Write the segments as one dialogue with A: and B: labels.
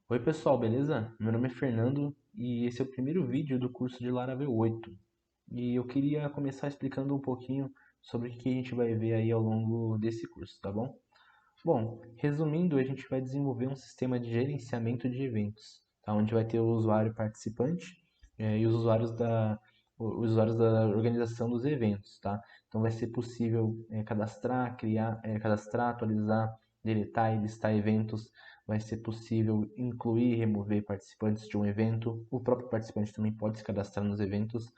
A: Oi pessoal, beleza? Meu nome é Fernando e esse é o primeiro vídeo do curso de Laravel 8. E eu queria começar explicando um pouquinho sobre o que a gente vai ver aí ao longo desse curso, tá bom? Bom, resumindo, a gente vai desenvolver um sistema de gerenciamento de eventos, tá? Onde vai ter o usuário participante e os usuários da organização dos eventos, tá? Então vai ser possível cadastrar, atualizar, deletar e listar eventos. Vai ser possível incluir e remover participantes de um evento. O próprio participante também pode se cadastrar nos eventos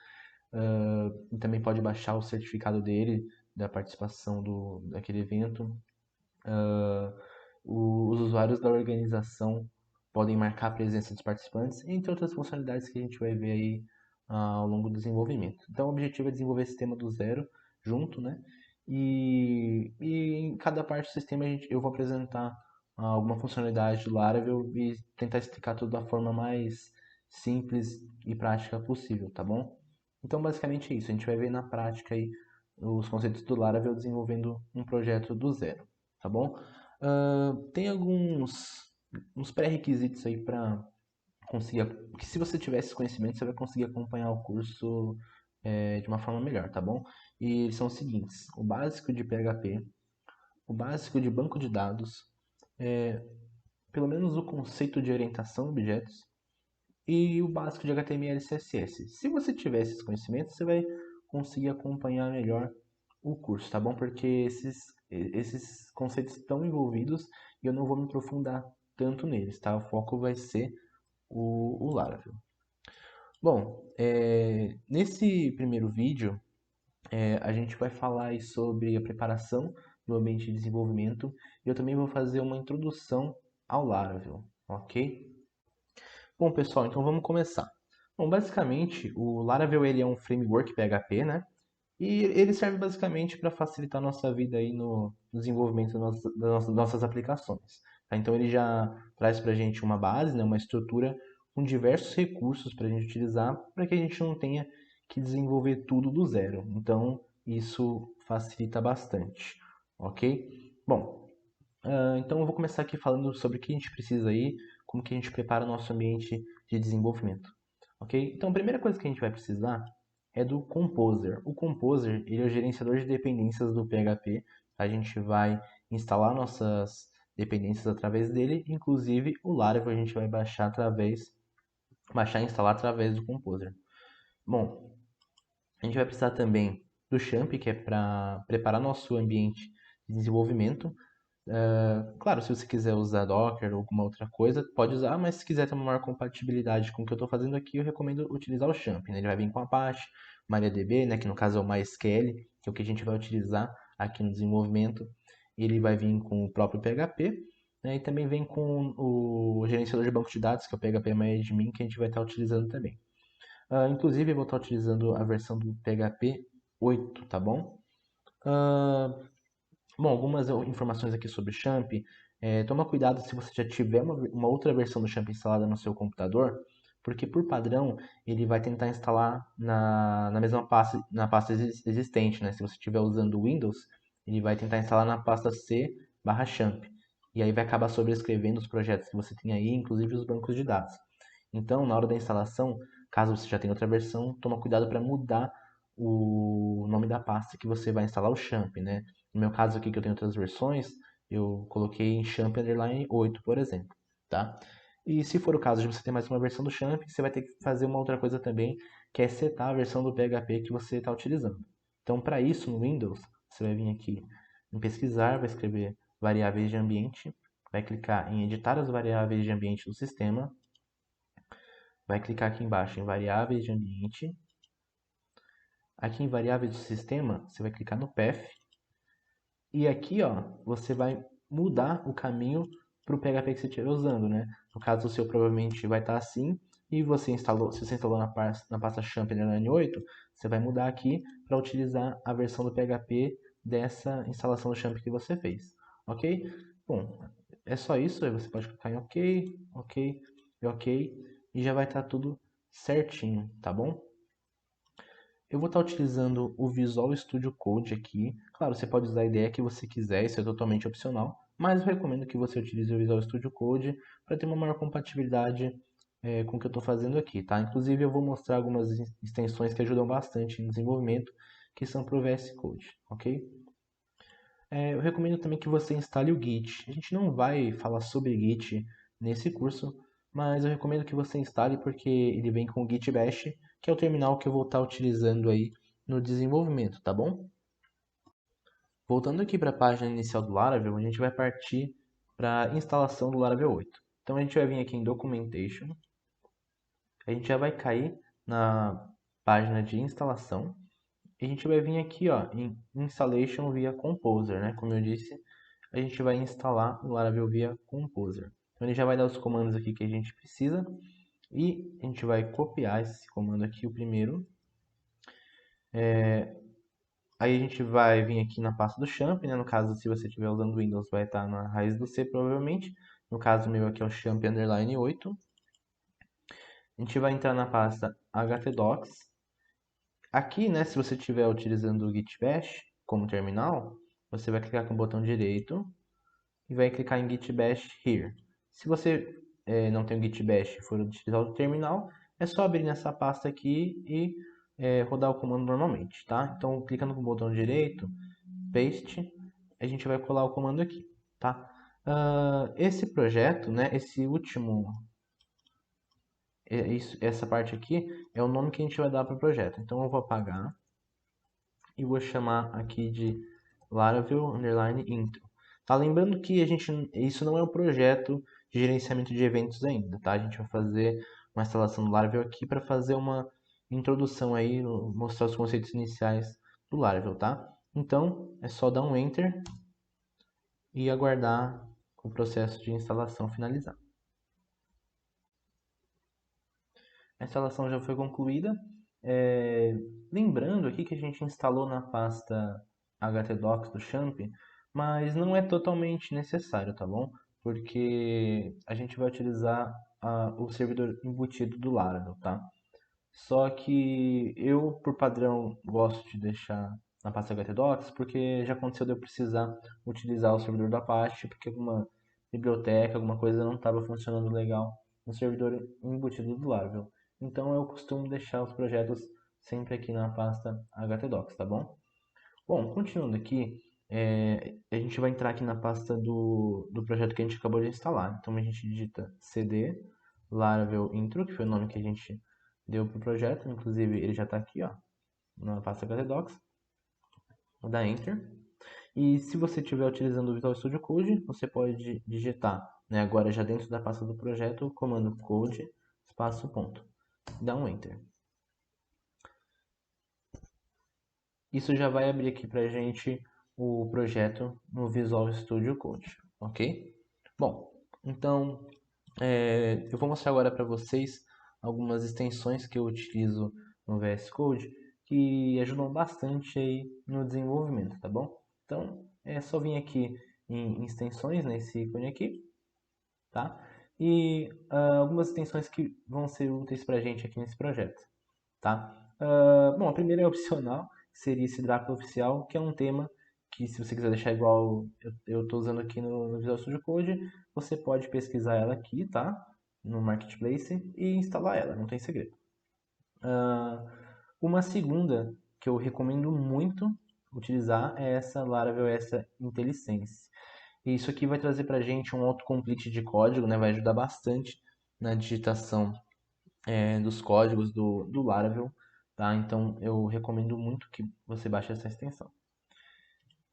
A: e também pode baixar o certificado dele da participação daquele evento. Ah, os usuários da organização podem marcar a presença dos participantes, entre outras funcionalidades que a gente vai ver aí ao longo do desenvolvimento. Então, o objetivo é desenvolver esse sistema do zero, junto, né? E em cada parte do sistema eu vou apresentar alguma funcionalidade do Laravel e tentar explicar tudo da forma mais simples e prática possível, tá bom? Então, basicamente é isso. A gente vai ver na prática aí os conceitos do Laravel desenvolvendo um projeto do zero, tá bom? Tem alguns uns pré-requisitos aí para conseguir. Que se você tiver esses conhecimentos, você vai conseguir acompanhar o curso de uma forma melhor, tá bom? E eles são os seguintes: o básico de PHP, o básico de banco de dados, pelo menos o conceito de orientação a objetos e o básico de HTML e CSS. Se você tiver esses conhecimentos, você vai conseguir acompanhar melhor o curso, tá bom? Porque esses conceitos estão envolvidos e eu não vou me aprofundar tanto neles, tá? O foco vai ser o Laravel. Bom, nesse primeiro vídeo, a gente vai falar aí sobre a preparação do ambiente de desenvolvimento e eu também vou fazer uma introdução ao Laravel, ok? Bom, pessoal, então vamos começar. Bom, basicamente, o Laravel ele é um framework PHP, né? E ele serve basicamente para facilitar a nossa vida aí no desenvolvimento das nossas aplicações, tá? Então ele já traz para a gente uma base, né, uma estrutura com diversos recursos para a gente utilizar para que a gente não tenha que desenvolver tudo do zero. Então isso facilita bastante, ok? Bom, então eu vou começar aqui falando sobre o que a gente precisa aí, como que a gente prepara o nosso ambiente de desenvolvimento, ok? Então a primeira coisa que a gente vai precisar é do Composer. O Composer, ele é o gerenciador de dependências do PHP. A gente vai instalar nossas dependências através dele, inclusive o Laravel a gente vai baixar e instalar através do Composer. Bom, a gente vai precisar também do Champ, que é para preparar nosso ambiente de desenvolvimento. Claro, se você quiser usar Docker ou alguma outra coisa, pode usar, mas se quiser ter uma maior compatibilidade com o que eu estou fazendo aqui, eu recomendo utilizar o Champ, né? Ele vai vir com Apache, MariaDB, né, que no caso é o MySQL, que é o que a gente vai utilizar aqui no desenvolvimento. Ele vai vir com o próprio PHP, né, e também vem com o gerenciador de banco de dados, que é o PHP que a gente vai estar utilizando também. Inclusive, eu vou estar utilizando a versão do PHP 8, tá bom? Ah, Bom, algumas informações aqui sobre o Champ. Toma cuidado se você já tiver uma outra versão do Champ instalada no seu computador, porque por padrão ele vai tentar instalar na mesma pasta, na pasta existente, né? Se você estiver usando o Windows, ele vai tentar instalar na pasta C/champ. E aí vai acabar sobrescrevendo os projetos que você tem aí, inclusive os bancos de dados. Então, na hora da instalação, caso você já tenha outra versão, toma cuidado para mudar o nome da pasta que você vai instalar o Champ, né? No meu caso aqui, que eu tenho outras versões, eu coloquei em Champ Underline 8, por exemplo, tá? E se for o caso de você ter mais uma versão do Champ, você vai ter que fazer uma outra coisa também, que é setar a versão do PHP que você está utilizando. Então, para isso, no Windows, você vai vir aqui em pesquisar, vai escrever variáveis de ambiente, vai clicar em editar as variáveis de ambiente do sistema, vai clicar aqui embaixo em variáveis de ambiente. Aqui em variáveis do sistema, você vai clicar no path. E aqui, ó, você vai mudar o caminho para o PHP que você estiver usando, né? No caso, o seu provavelmente vai estar assim. E se você instalou na pasta Champ 8, você vai mudar aqui para utilizar a versão do PHP dessa instalação do Champ que você fez, ok? Bom, é só isso. Aí você pode clicar em OK, OK e OK. E já vai estar tudo certinho, tá bom? Eu vou estar utilizando o Visual Studio Code aqui. Claro, você pode usar a ideia que você quiser, isso é totalmente opcional. mas eu recomendo que você utilize o Visual Studio Code para ter uma maior compatibilidade com o que eu estou fazendo aqui, tá? Inclusive eu vou mostrar algumas extensões que ajudam bastante no desenvolvimento, que são para o VS Code, ok? Eu recomendo também que você instale o Git. A gente não vai falar sobre Git nesse curso, mas eu recomendo que você instale porque ele vem com o Git Bash, que é o terminal que eu vou estar utilizando aí no desenvolvimento, tá bom? Voltando aqui para a página inicial do Laravel, a gente vai partir para a instalação do Laravel 8. Então a gente vai vir aqui em Documentation, a gente já vai cair na página de instalação e a gente vai vir aqui ó, em Installation via Composer, né? Como eu disse, a gente vai instalar o Laravel via Composer. Então ele já vai dar os comandos aqui que a gente precisa e a gente vai copiar esse comando aqui, o primeiro. Aí a gente vai vir aqui na pasta do champ, né? No caso, se você estiver usando Windows, vai estar na raiz do C, provavelmente. No caso meu aqui é o champ underline 8. A gente vai entrar na pasta htdocs. Aqui, né, se você estiver utilizando o Git Bash como terminal, você vai clicar com o botão direito e vai clicar em Git Bash Here. Se você não tem o Git Bash e for utilizar o terminal, é só abrir nessa pasta aqui e rodar o comando normalmente, tá? Então, clicando com o botão direito, paste, a gente vai colar o comando aqui, tá? Esse projeto, né, esse último, essa parte aqui é o nome que a gente vai dar para o projeto. Então eu vou apagar e vou chamar aqui de Laravel underline intro. Tá? Lembrando que isso não é um projeto de gerenciamento de eventos ainda, tá? A gente vai fazer uma instalação do Laravel aqui para fazer uma introdução aí, mostrar os conceitos iniciais do Laravel, tá? Então é só dar um Enter e aguardar o processo de instalação finalizar. A instalação já foi concluída. Lembrando aqui que a gente instalou na pasta htdocs do Champ, mas não é totalmente necessário, tá bom? Porque a gente vai utilizar o servidor embutido do Laravel, tá? Só que eu, por padrão, gosto de deixar na pasta htdocs, porque já aconteceu de eu precisar utilizar o servidor da Apache, porque alguma biblioteca, alguma coisa não estava funcionando legal no servidor embutido do Laravel. Então eu costumo deixar os projetos sempre aqui na pasta htdocs, tá bom? Bom, continuando aqui, a gente vai entrar aqui na pasta do projeto que a gente acabou de instalar. Então a gente digita cd laravel intro, que foi o nome que a gente deu para o projeto. Inclusive ele já está aqui, ó, na pasta htdocs. Vou dar enter. E se você estiver utilizando o Visual Studio Code, você pode digitar, né, agora já dentro da pasta do projeto, o comando code espaço ponto. Dá um enter. Isso já vai abrir aqui para a gente o projeto no Visual Studio Code, ok? Bom, então eu vou mostrar agora para vocês algumas extensões que eu utilizo no VS Code que ajudam bastante aí no desenvolvimento, tá bom? Então é só vir aqui em extensões, nesse ícone aqui, tá? E algumas extensões que vão ser úteis para a gente aqui nesse projeto, tá? Bom, a primeira é opcional, seria esse Drácula oficial, que é um tema que se você quiser deixar igual eu estou usando aqui no Visual Studio Code, você pode pesquisar ela aqui, tá? No Marketplace e instalar ela, não tem segredo. Uma segunda que eu recomendo muito utilizar é essa Laravel essa IntelliSense. E isso aqui vai trazer para a gente um autocomplete de código, né? Vai ajudar bastante na digitação dos códigos do Laravel, tá? Então eu recomendo muito que você baixe essa extensão.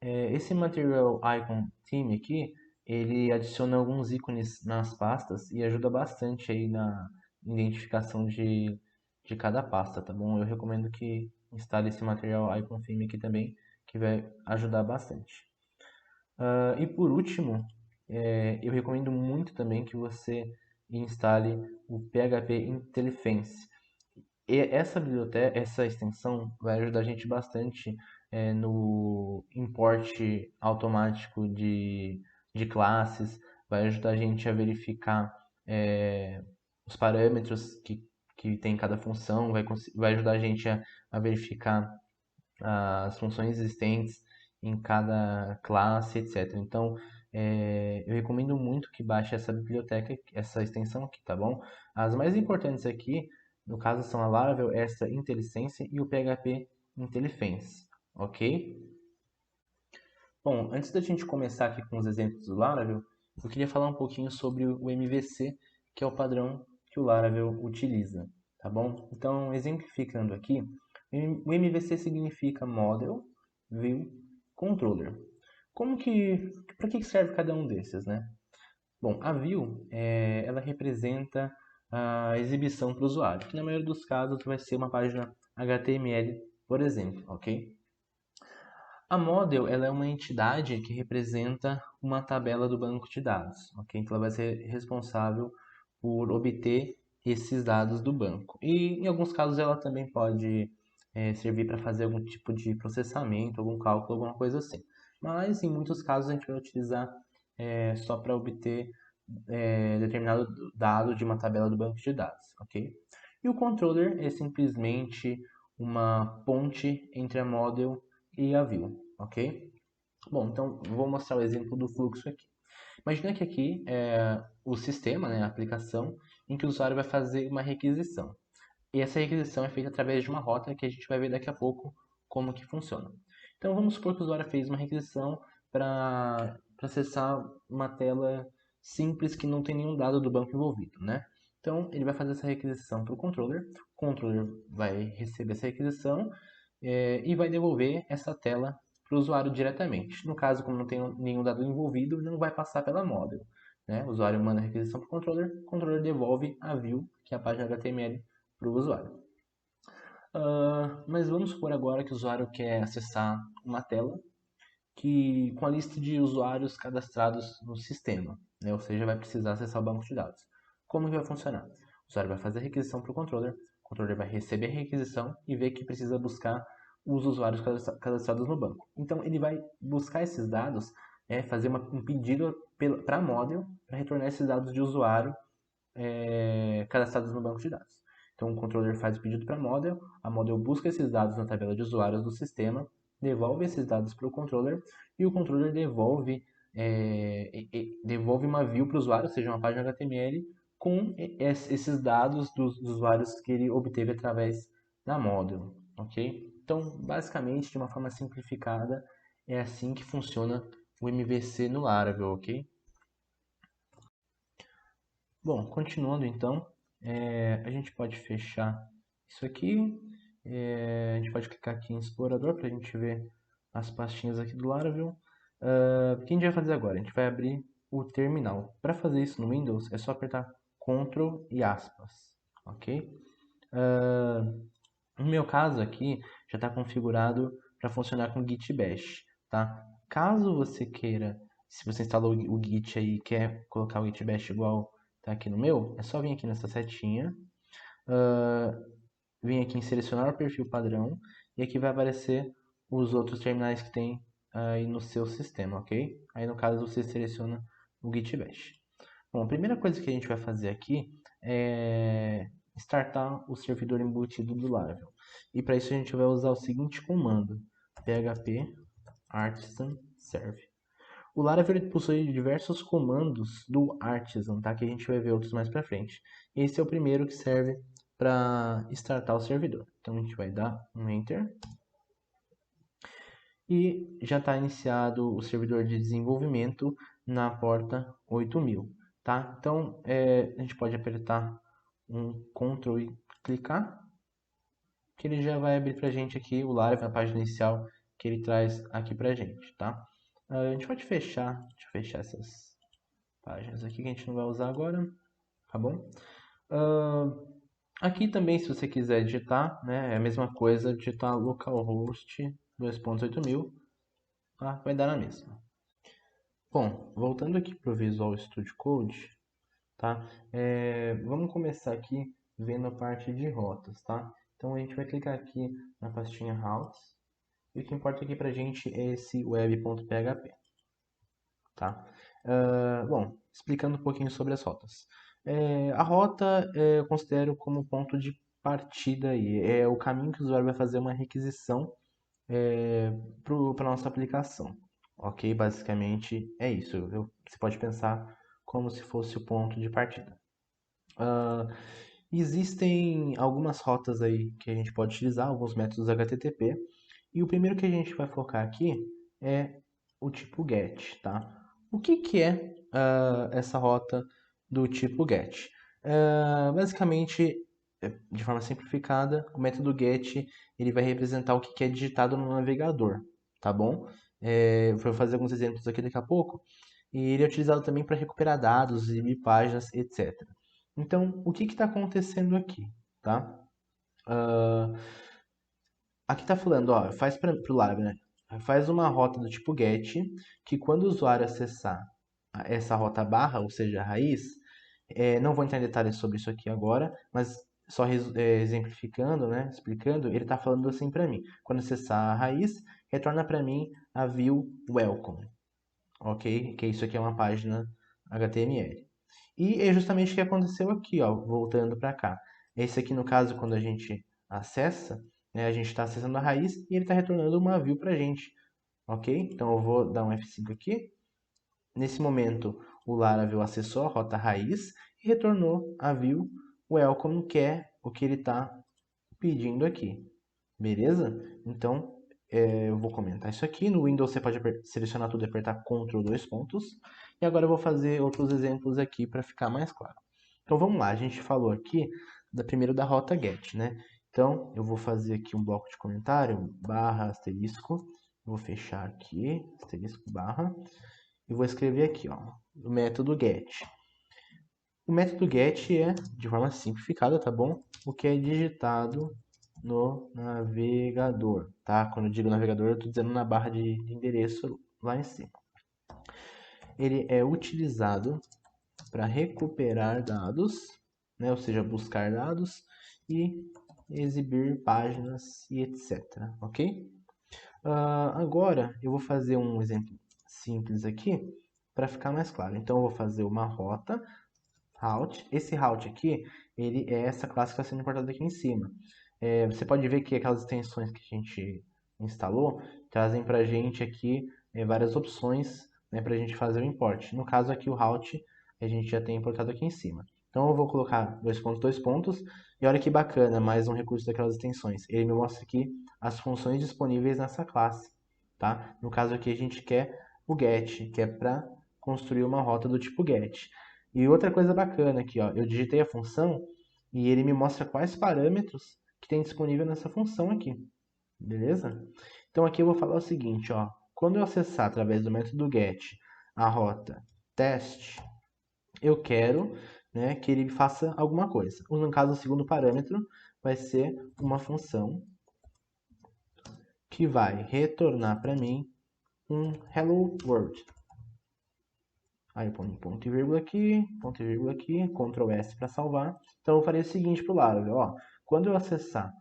A: Esse Material Icon Theme aqui, ele adiciona alguns ícones nas pastas e ajuda bastante aí na identificação de cada pasta, tá bom? Eu recomendo que instale esse Material Icon Theme aqui também, que vai ajudar bastante. E por último, eu recomendo muito também que você instale o PHP IntelliFence. E essa biblioteca, essa extensão vai ajudar a gente bastante no import automático de classes, vai ajudar a gente a verificar os parâmetros que tem cada função, vai ajudar a gente a verificar as funções existentes em cada classe, etc. Então, eu recomendo muito que baixe essa biblioteca, essa extensão aqui, tá bom? As mais importantes aqui, no caso, são a Laravel Extra IntelliSense e o PHP IntelliFence, ok? Bom, antes da gente começar aqui com os exemplos do Laravel, eu queria falar um pouquinho sobre o MVC, que é o padrão que o Laravel utiliza, tá bom? Então, exemplificando aqui, o MVC significa Model, View, Controller. Para que serve cada um desses, né? Bom, a View, ela representa a exibição para o usuário, que na maioria dos casos vai ser uma página HTML, por exemplo, ok? A Model, ela é uma entidade que representa uma tabela do banco de dados, ok? Então, ela vai ser responsável por obter esses dados do banco. E, em alguns casos, ela também pode servir para fazer algum tipo de processamento, algum cálculo, alguma coisa assim. Mas, em muitos casos, a gente vai utilizar só para obter determinado dado de uma tabela do banco de dados, ok? E o controller é simplesmente uma ponte entre a Model e a View, ok? Bom, então vou mostrar o exemplo do fluxo aqui. Imagina que aqui é o sistema, né, a aplicação, em que o usuário vai fazer uma requisição. E essa requisição é feita através de uma rota que a gente vai ver daqui a pouco como que funciona. Então vamos supor que o usuário fez uma requisição para acessar uma tela simples que não tem nenhum dado do banco envolvido, né? Então ele vai fazer essa requisição para o controller vai receber essa requisição e vai devolver essa tela para o usuário diretamente. No caso, como não tem nenhum dado envolvido, não vai passar pela model, né? O usuário manda a requisição para o controller devolve a view, que é a página HTML, para o usuário. Mas vamos supor agora que o usuário quer acessar uma tela com a lista de usuários cadastrados no sistema, né? Ou seja, vai precisar acessar o banco de dados. Como que vai funcionar? O usuário vai fazer a requisição para o controller vai receber a requisição e ver que precisa buscar os usuários cadastrados no banco. Então, ele vai buscar esses dados, fazer um pedido para a model para retornar esses dados de usuário cadastrados no banco de dados. Então, o controller faz o pedido para a model busca esses dados na tabela de usuários do sistema, devolve esses dados para o controller e o controller devolve uma view para o usuário, ou seja, uma página HTML, com esses dados dos usuários que ele obteve através da model, ok? Então, basicamente, de uma forma simplificada, é assim que funciona o MVC no Laravel, ok? Bom, continuando então, a gente pode fechar isso aqui. A gente pode clicar aqui em explorador para a gente ver as pastinhas aqui do Laravel. O que a gente vai fazer agora? A gente vai abrir o terminal. Para fazer isso no Windows, é só apertar Ctrl e aspas, ok? No meu caso aqui, já está configurado para funcionar com Git Bash, tá? Caso você queira, se você instalou o Git aí e quer colocar o Git Bash igual tá aqui no meu, é só vir aqui nessa setinha, vir aqui em selecionar o perfil padrão e aqui vai aparecer os outros terminais que tem aí no seu sistema, ok? Aí no caso você seleciona o Git Bash. Bom, a primeira coisa que a gente vai fazer aqui é startar o servidor embutido do Laravel. E para isso a gente vai usar o seguinte comando: php artisan serve. O Laravel possui diversos comandos do Artisan, tá? Que a gente vai ver outros mais para frente. Esse é o primeiro que serve para startar o servidor. Então a gente vai dar um Enter e já está iniciado o servidor de desenvolvimento na porta 8000, tá? Então a gente pode apertar um Ctrl e clicar, que ele já vai abrir para a gente aqui o Laravel, a página inicial que ele traz aqui para a gente, tá? A gente pode fechar, deixa eu fechar essas páginas aqui que a gente não vai usar agora, tá bom? Aqui também, se você quiser digitar, né, é a mesma coisa, digitar localhost 2.8000, tá? Vai dar na mesma. Bom, voltando aqui para o Visual Studio Code, tá? Vamos começar aqui vendo a parte de rotas, tá? Então a gente vai clicar aqui na pastinha Routes e o que importa aqui para a gente é esse web.php, tá? Bom, explicando um pouquinho sobre as rotas. A rota eu considero como ponto de partida aí. É o caminho que o usuário vai fazer uma requisição para a nossa aplicação. Ok? Basicamente é isso. Você pode pensar como se fosse o ponto de partida. Ah, existem algumas rotas aí que a gente pode utilizar, alguns métodos HTTP. E o primeiro que a gente vai focar aqui é o tipo GET, tá? O que que é essa rota do tipo GET? Basicamente, de forma simplificada, o método GET ele vai representar o que que é digitado no navegador, tá bom? Eu vou fazer alguns exemplos aqui daqui a pouco. E ele é utilizado também para recuperar dados, exibir páginas, etc. Então, o que está acontecendo aqui, tá? Ah, aqui está falando, ó, faz para o Laravel, né? Faz uma rota do tipo GET, que quando o usuário acessar essa rota barra, ou seja, a raiz, não vou entrar em detalhes sobre isso aqui agora, mas só exemplificando, né, explicando, ele está falando assim para mim. Quando acessar a raiz, retorna para mim a view welcome, ok? Que isso aqui é uma página HTML. E é justamente o que aconteceu aqui, ó, voltando para cá. Esse aqui, no caso, quando a gente acessa, né, a gente está acessando a raiz e ele está retornando uma view para a gente, ok? Então eu vou dar um F5 aqui. Nesse momento, o Laravel acessou a rota raiz e retornou a view welcome, que é o que ele está pedindo aqui. Beleza? Então, eu vou comentar isso aqui. No Windows você pode selecionar tudo e apertar Ctrl dois pontos. E agora eu vou fazer outros exemplos aqui para ficar mais claro. Então vamos lá, a gente falou aqui primeiro da rota GET, né? Então eu vou fazer aqui um bloco de comentário, barra, asterisco. Vou fechar aqui, asterisco, barra. E vou escrever aqui, ó, o método GET. O método GET é, de forma simplificada, tá bom? O que é digitado no navegador, tá? Quando eu digo navegador, eu estou dizendo na barra de endereço lá em cima. Ele é utilizado para recuperar dados, né? Ou seja, buscar dados e exibir páginas e etc, ok? Agora eu vou fazer um exemplo simples aqui para ficar mais claro. Então eu vou fazer uma rota route. Esse route aqui, ele é essa classe que está sendo importada aqui em cima. Você pode ver que aquelas extensões que a gente instalou trazem para a gente aqui várias opções, né, para a gente fazer o import. No caso aqui o route a gente já tem importado aqui em cima. Então eu vou colocar dois pontos, e olha que bacana, mais um recurso daquelas extensões. Ele me mostra aqui as funções disponíveis nessa classe, tá? No caso aqui a gente quer o get, que é para construir uma rota do tipo get. E outra coisa bacana aqui, ó, eu digitei a função e ele me mostra quais parâmetros que tem disponível nessa função aqui, beleza? Então aqui eu vou falar o seguinte, ó, quando eu acessar através do método get a rota teste, eu quero, né, que ele faça alguma coisa. No caso, o segundo parâmetro vai ser uma função que vai retornar para mim um hello world. Aí eu ponho ponto e vírgula aqui, Ctrl S para salvar. Então eu farei o seguinte para o Laravel, ó, quando eu acessar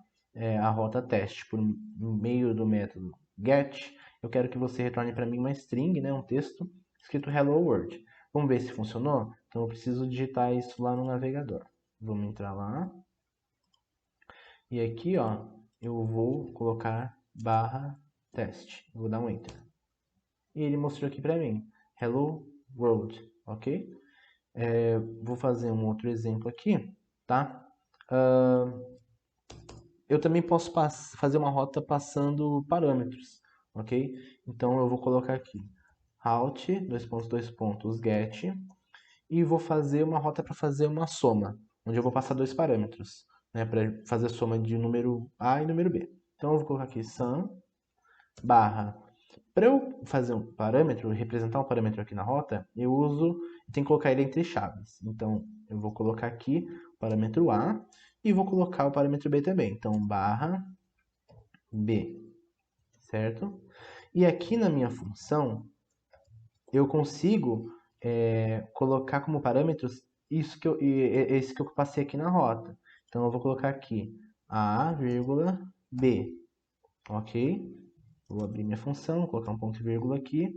A: a rota teste por meio do método get, eu quero que você retorne para mim uma string, né, um texto escrito hello world. Vamos ver se funcionou? Então eu preciso digitar isso lá no navegador. Vamos entrar lá. E aqui, ó, eu vou colocar barra teste. Vou dar um enter. E ele mostrou aqui para mim, hello world, ok? Vou fazer um outro exemplo aqui, tá? Eu também posso fazer uma rota passando parâmetros, ok? Então eu vou colocar aqui route, dois pontos, get, e vou fazer uma rota para fazer uma soma, onde eu vou passar dois parâmetros, né, para fazer a soma de número A e número B. Então eu vou colocar aqui sum barra. Para eu fazer um parâmetro, representar um parâmetro aqui na rota, tem que colocar ele entre chaves. Então, eu vou colocar aqui o parâmetro A e vou colocar o parâmetro B também. Então, barra B, certo? E aqui na minha função, eu consigo colocar como parâmetros esse que eu passei aqui na rota. Então, eu vou colocar aqui A, vírgula, B, ok? Vou abrir minha função, colocar um ponto e vírgula aqui.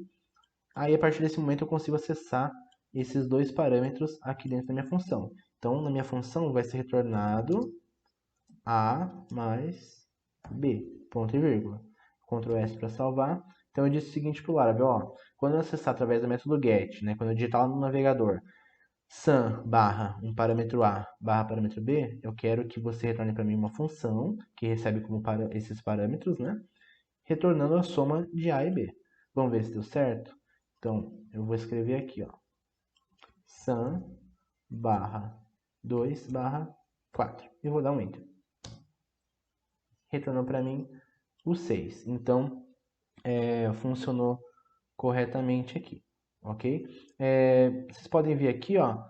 A: Aí, a partir desse momento, eu consigo acessar esses dois parâmetros aqui dentro da minha função. Então, na minha função vai ser retornado A mais B, ponto e vírgula. Ctrl S para salvar. Então eu disse o seguinte para o Laravel, ó, quando eu acessar através do método get, né, quando eu digitar lá no navegador, sum barra um parâmetro A barra parâmetro B, eu quero que você retorne para mim uma função que recebe como esses parâmetros, né, retornando a soma de A e B. Vamos ver se deu certo? Então, eu vou escrever aqui, ó, sum barra 2 barra 4 e vou dar um enter. Retornou para mim o 6. Então, funcionou corretamente aqui, ok? Vocês podem ver aqui, ó,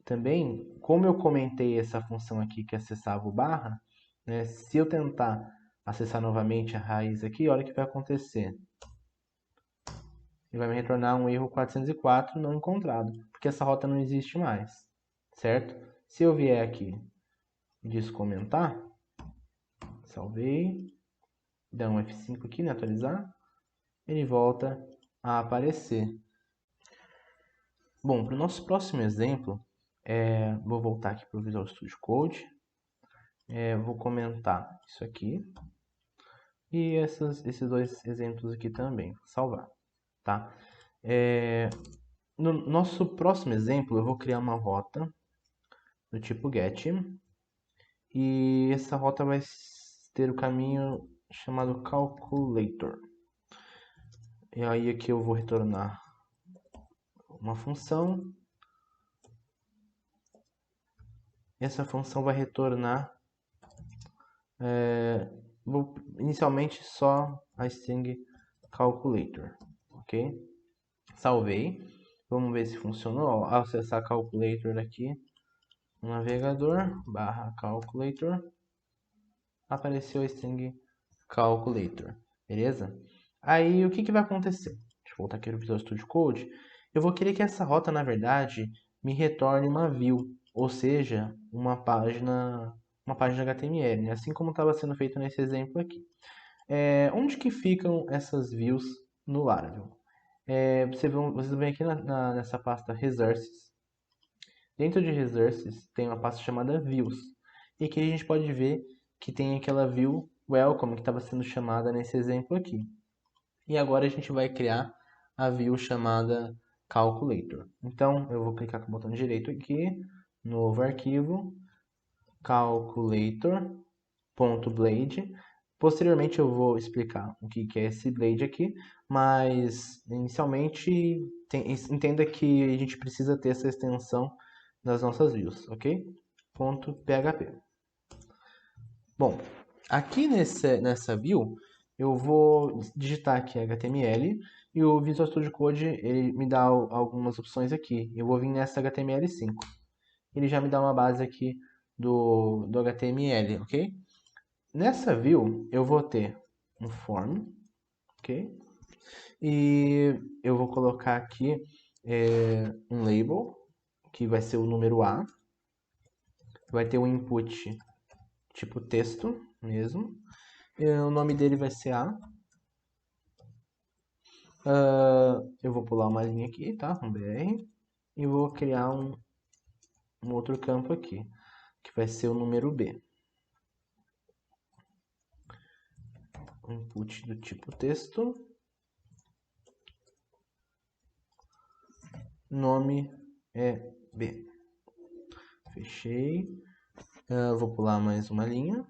A: também, como eu comentei essa função aqui que acessava o barra, né, se eu tentar acessar novamente a raiz aqui, olha o que vai acontecer. Ele vai me retornar um erro 404 não encontrado, porque essa rota não existe mais, certo? Se eu vier aqui descomentar, salvei, dá um F5 aqui, né, atualizar, ele volta a aparecer. Bom, para o nosso próximo exemplo, vou voltar aqui para o Visual Studio Code, vou comentar isso aqui e esses dois exemplos aqui também, vou salvar, tá? No nosso próximo exemplo, eu vou criar uma rota do tipo get e essa rota vai ter o caminho chamado calculator. E aí aqui eu vou retornar uma função. Essa função vai retornar inicialmente só a string calculator, ok? Salvei. Vamos ver se funcionou. Ao acessar calculator aqui no navegador, barra calculator, apareceu a string calculator, beleza? Aí o que vai acontecer? Deixa eu voltar aqui no Visual Studio Code. Eu vou querer que essa rota, na verdade, me retorne uma view, ou seja, uma página HTML, né? Assim como estava sendo feito nesse exemplo aqui. Onde que ficam essas views no Laravel? Vocês vão aqui nessa pasta Resources. Dentro de Resources tem uma pasta chamada Views. E aqui a gente pode ver que tem aquela view Welcome que estava sendo chamada nesse exemplo aqui. E agora a gente vai criar a view chamada Calculator. Então eu vou clicar com o botão direito aqui, novo arquivo, calculator.blade. Posteriormente eu vou explicar o que é esse blade aqui, mas inicialmente entenda que a gente precisa ter essa extensão nas nossas views, ok? .php. Bom, aqui nessa view eu vou digitar aqui HTML e o Visual Studio Code ele me dá algumas opções aqui. Eu vou vir nessa HTML5. Ele já me dá uma base aqui do HTML, ok? Nessa view eu vou ter um form, ok? E eu vou colocar aqui um label, que vai ser o número A. Vai ter um input tipo texto mesmo. O nome dele vai ser A. Eu vou pular uma linha aqui, tá? Um BR. E vou criar um outro campo aqui, que vai ser o número B. Input do tipo texto. Nome é B. Fechei. Vou pular mais uma linha.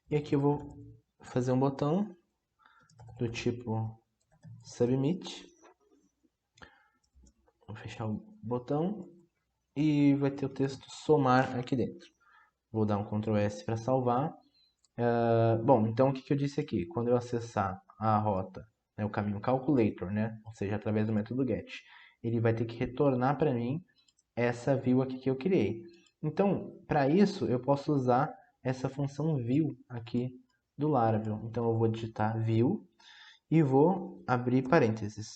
A: E aqui eu vou fazer um botão do tipo submit. Vou fechar o botão e vai ter o texto somar aqui dentro. Vou dar um Ctrl S para salvar. Bom, então o que eu disse aqui? Quando eu acessar a rota, né, o caminho calculator, né, ou seja, através do método get, ele vai ter que retornar para mim essa view aqui que eu criei. Então, para isso, eu posso usar essa função view aqui do Laravel. Então, eu vou digitar view e vou abrir parênteses.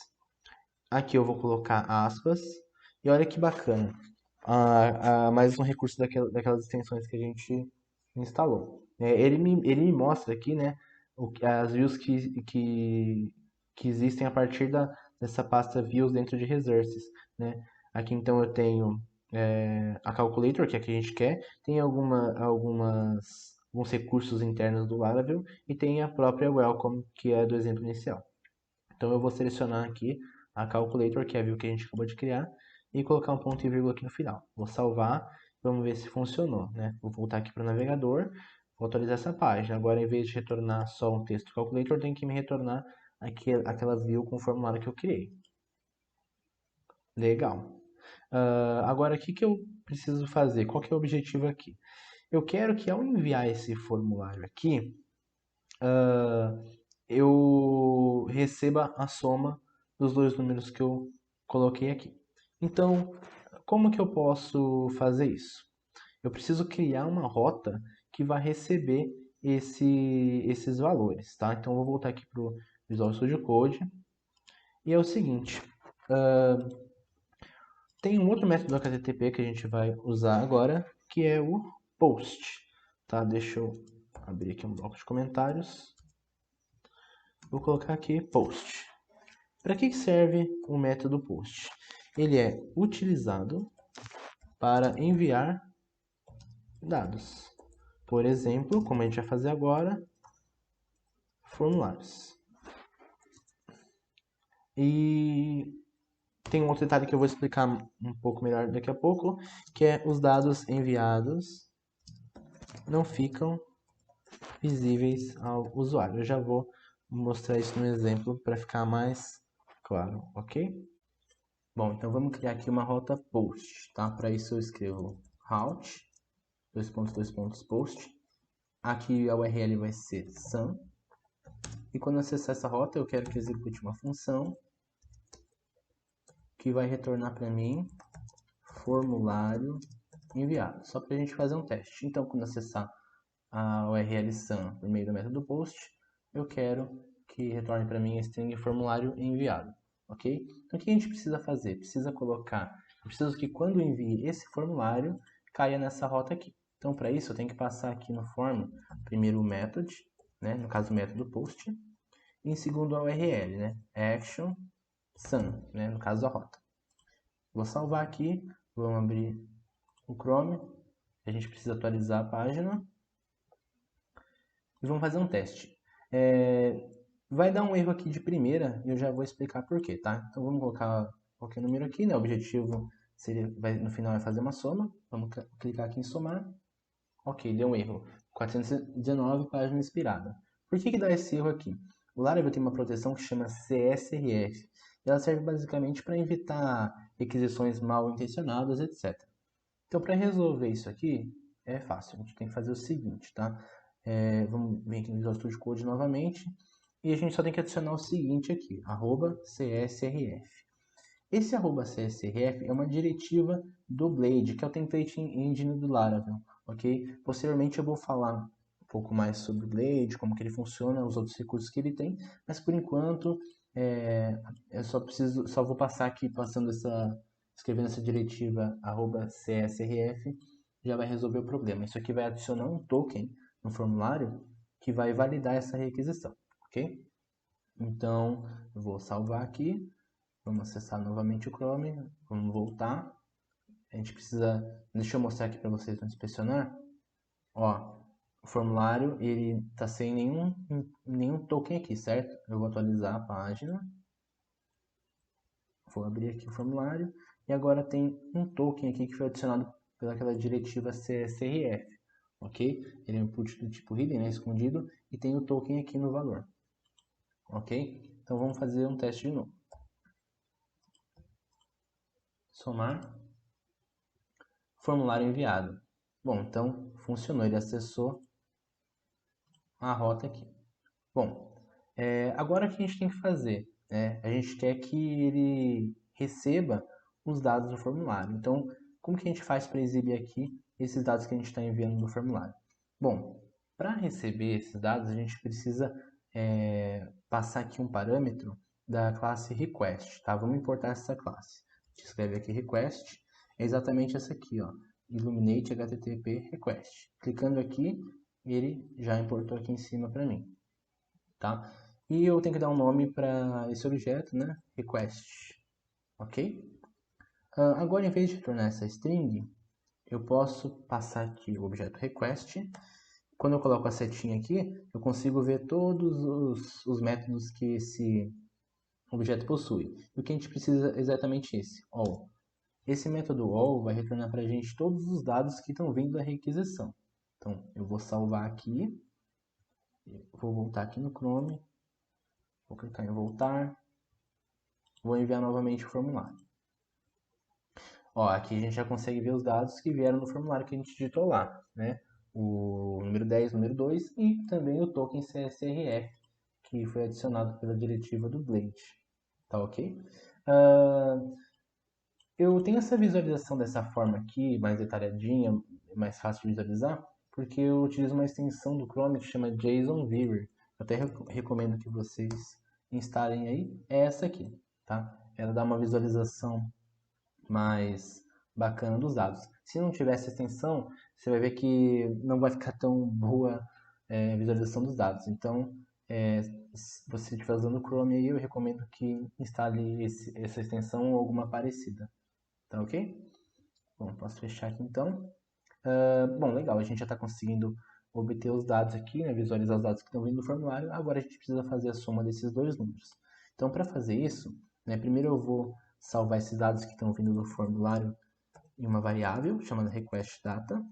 A: Aqui eu vou colocar aspas. E olha que bacana. Mais um recurso daquelas extensões que a gente instalou. Ele me mostra aqui, né, as views que existem a partir dessa pasta views dentro de resources, né? Aqui então eu tenho a calculator, que é a que a gente quer, tem alguns recursos internos do Laravel e tem a própria welcome, que é do exemplo inicial. Então eu vou selecionar aqui a calculator, que é a view que a gente acabou de criar, e colocar um ponto e vírgula aqui no final. Vou salvar, vamos ver se funcionou, né? Vou voltar aqui para o navegador, vou atualizar essa página. Agora, em vez de retornar só um texto calculator, tem que me retornar aquela view com o formulário que eu criei. Legal. Agora, o que eu preciso fazer? Qual que é o objetivo aqui? Eu quero que ao enviar esse formulário aqui, eu receba a soma dos dois números que eu coloquei aqui. Então, como que eu posso fazer isso? Eu preciso criar uma rota que vai receber esses valores, tá? Então, eu vou voltar aqui para o Visual Studio Code. E é o seguinte, tem um outro método HTTP que a gente vai usar agora, que é o POST, tá? Deixa eu abrir aqui um bloco de comentários. Vou colocar aqui POST. Para que serve o método POST? Ele é utilizado para enviar dados. Por exemplo, como a gente vai fazer agora, formulários. E tem um outro detalhe que eu vou explicar um pouco melhor daqui a pouco, que é os dados enviados não ficam visíveis ao usuário. Eu já vou mostrar isso no exemplo para ficar mais claro, ok? Bom, então vamos criar aqui uma rota post, tá? Para isso eu escrevo route, post. Aqui a URL vai ser sun. E quando eu acessar essa rota, eu quero que execute uma função que vai retornar para mim formulário enviado, só para a gente fazer um teste. Então, quando acessar a URL sun por meio do método post, eu quero que retorne para mim a string formulário enviado, ok? Então, o que a gente precisa fazer? Precisa colocar, eu preciso que quando envie esse formulário, caia nessa rota aqui. Então, para isso, eu tenho que passar aqui no form, primeiro o method, né? No caso, o método post, e em segundo a URL, né? Action sun, né? No caso, a rota. Vou salvar aqui, vamos abrir o Chrome, a gente precisa atualizar a página, e vamos fazer um teste. Vai dar um erro aqui de primeira e eu já vou explicar por quê, tá? Então vamos colocar qualquer número aqui, né? O objetivo seria, no final vai fazer uma soma. Vamos clicar aqui em somar. Ok, deu um erro. 419, página expirada. Por que dá esse erro aqui? O Laravel tem uma proteção que chama CSRF. E ela serve basicamente para evitar requisições mal intencionadas, etc. Então, para resolver isso aqui, é fácil. A gente tem que fazer o seguinte, tá? Vamos vir aqui no Visual Studio Code novamente. E a gente só tem que adicionar o seguinte aqui, @CSRF. Esse @CSRF é uma diretiva do Blade, que é o template engine do Laravel, ok? Posteriormente eu vou falar um pouco mais sobre o Blade, como que ele funciona, os outros recursos que ele tem, mas por enquanto eu só vou passar aqui, escrevendo essa diretiva @CSRF, já vai resolver o problema. Isso aqui vai adicionar um token no formulário que vai validar essa requisição, ok? Então, eu vou salvar aqui, vamos acessar novamente o Chrome, vamos voltar. A gente precisa, deixa eu mostrar aqui para vocês no inspecionar. Ó, o formulário, ele tá sem nenhum token aqui, certo? Eu vou atualizar a página. Vou abrir aqui o formulário e agora tem um token aqui que foi adicionado pelaquela diretiva CSRF, ok? Ele é um input do tipo hidden, né, escondido, e tem o token aqui no valor, ok? Então vamos fazer um teste de novo. Somar, formulário enviado. Bom, então funcionou, ele acessou a rota aqui. Bom, agora o que a gente tem que fazer? A gente quer que ele receba os dados do formulário. Então, como que a gente faz para exibir aqui esses dados que a gente está enviando no formulário? Bom, para receber esses dados, a gente precisa passar aqui um parâmetro da classe request, tá? Vamos importar essa classe. A gente escreve aqui request, é exatamente essa aqui, ó, Illuminate HTTP request. Clicando aqui, ele já importou aqui em cima para mim, tá? E eu tenho que dar um nome para esse objeto, né? Request, ok? Agora, em vez de retornar essa string, eu posso passar aqui o objeto request. Quando eu coloco a setinha aqui, eu consigo ver todos os métodos que esse objeto possui. E o que a gente precisa é exatamente esse, all. Esse método all vai retornar para a gente todos os dados que estão vindo da requisição. Então, eu vou salvar aqui, vou voltar aqui no Chrome, vou clicar em voltar, vou enviar novamente o formulário. Ó, aqui a gente já consegue ver os dados que vieram no formulário que a gente digitou lá, né? O número 10, número 2 e também o token CSRF, que foi adicionado pela diretiva do Blade. Tá ok? Eu tenho essa visualização dessa forma aqui, mais detalhadinha, mais fácil de visualizar, porque eu utilizo uma extensão do Chrome que chama JSON Viewer. Eu até recomendo que vocês instalem aí, é essa aqui, tá? Ela dá uma visualização mais bacana dos dados. Se não tiver essa extensão, você vai ver que não vai ficar tão boa a visualização dos dados. Então, se você estiver usando o Chrome aí, eu recomendo que instale essa extensão ou alguma parecida. Tá ok? Bom, posso fechar aqui então. Bom, legal, a gente já está conseguindo obter os dados aqui, né, visualizar os dados que estão vindo do formulário. Agora a gente precisa fazer a soma desses dois números. Então, para fazer isso, né, primeiro eu vou salvar esses dados que estão vindo do formulário em uma variável chamada requestData.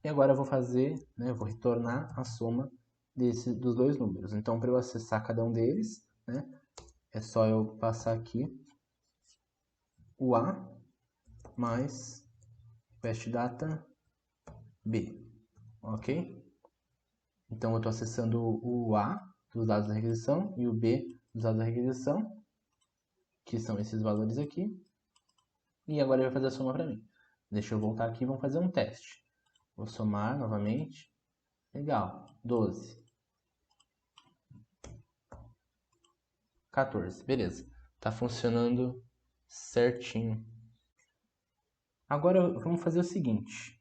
A: E agora eu vou fazer, né, eu vou retornar a soma dos dois números. Então, para eu acessar cada um deles, né, é só eu passar aqui o A mais requestData B, ok? Então eu estou acessando o A dos dados da requisição e o B dos dados da requisição, que são esses valores aqui. E agora ele vai fazer a soma para mim. Deixa eu voltar aqui e vamos fazer um teste. Vou somar novamente. Legal, 12. 14, beleza. Está funcionando certinho. Agora vamos fazer o seguinte.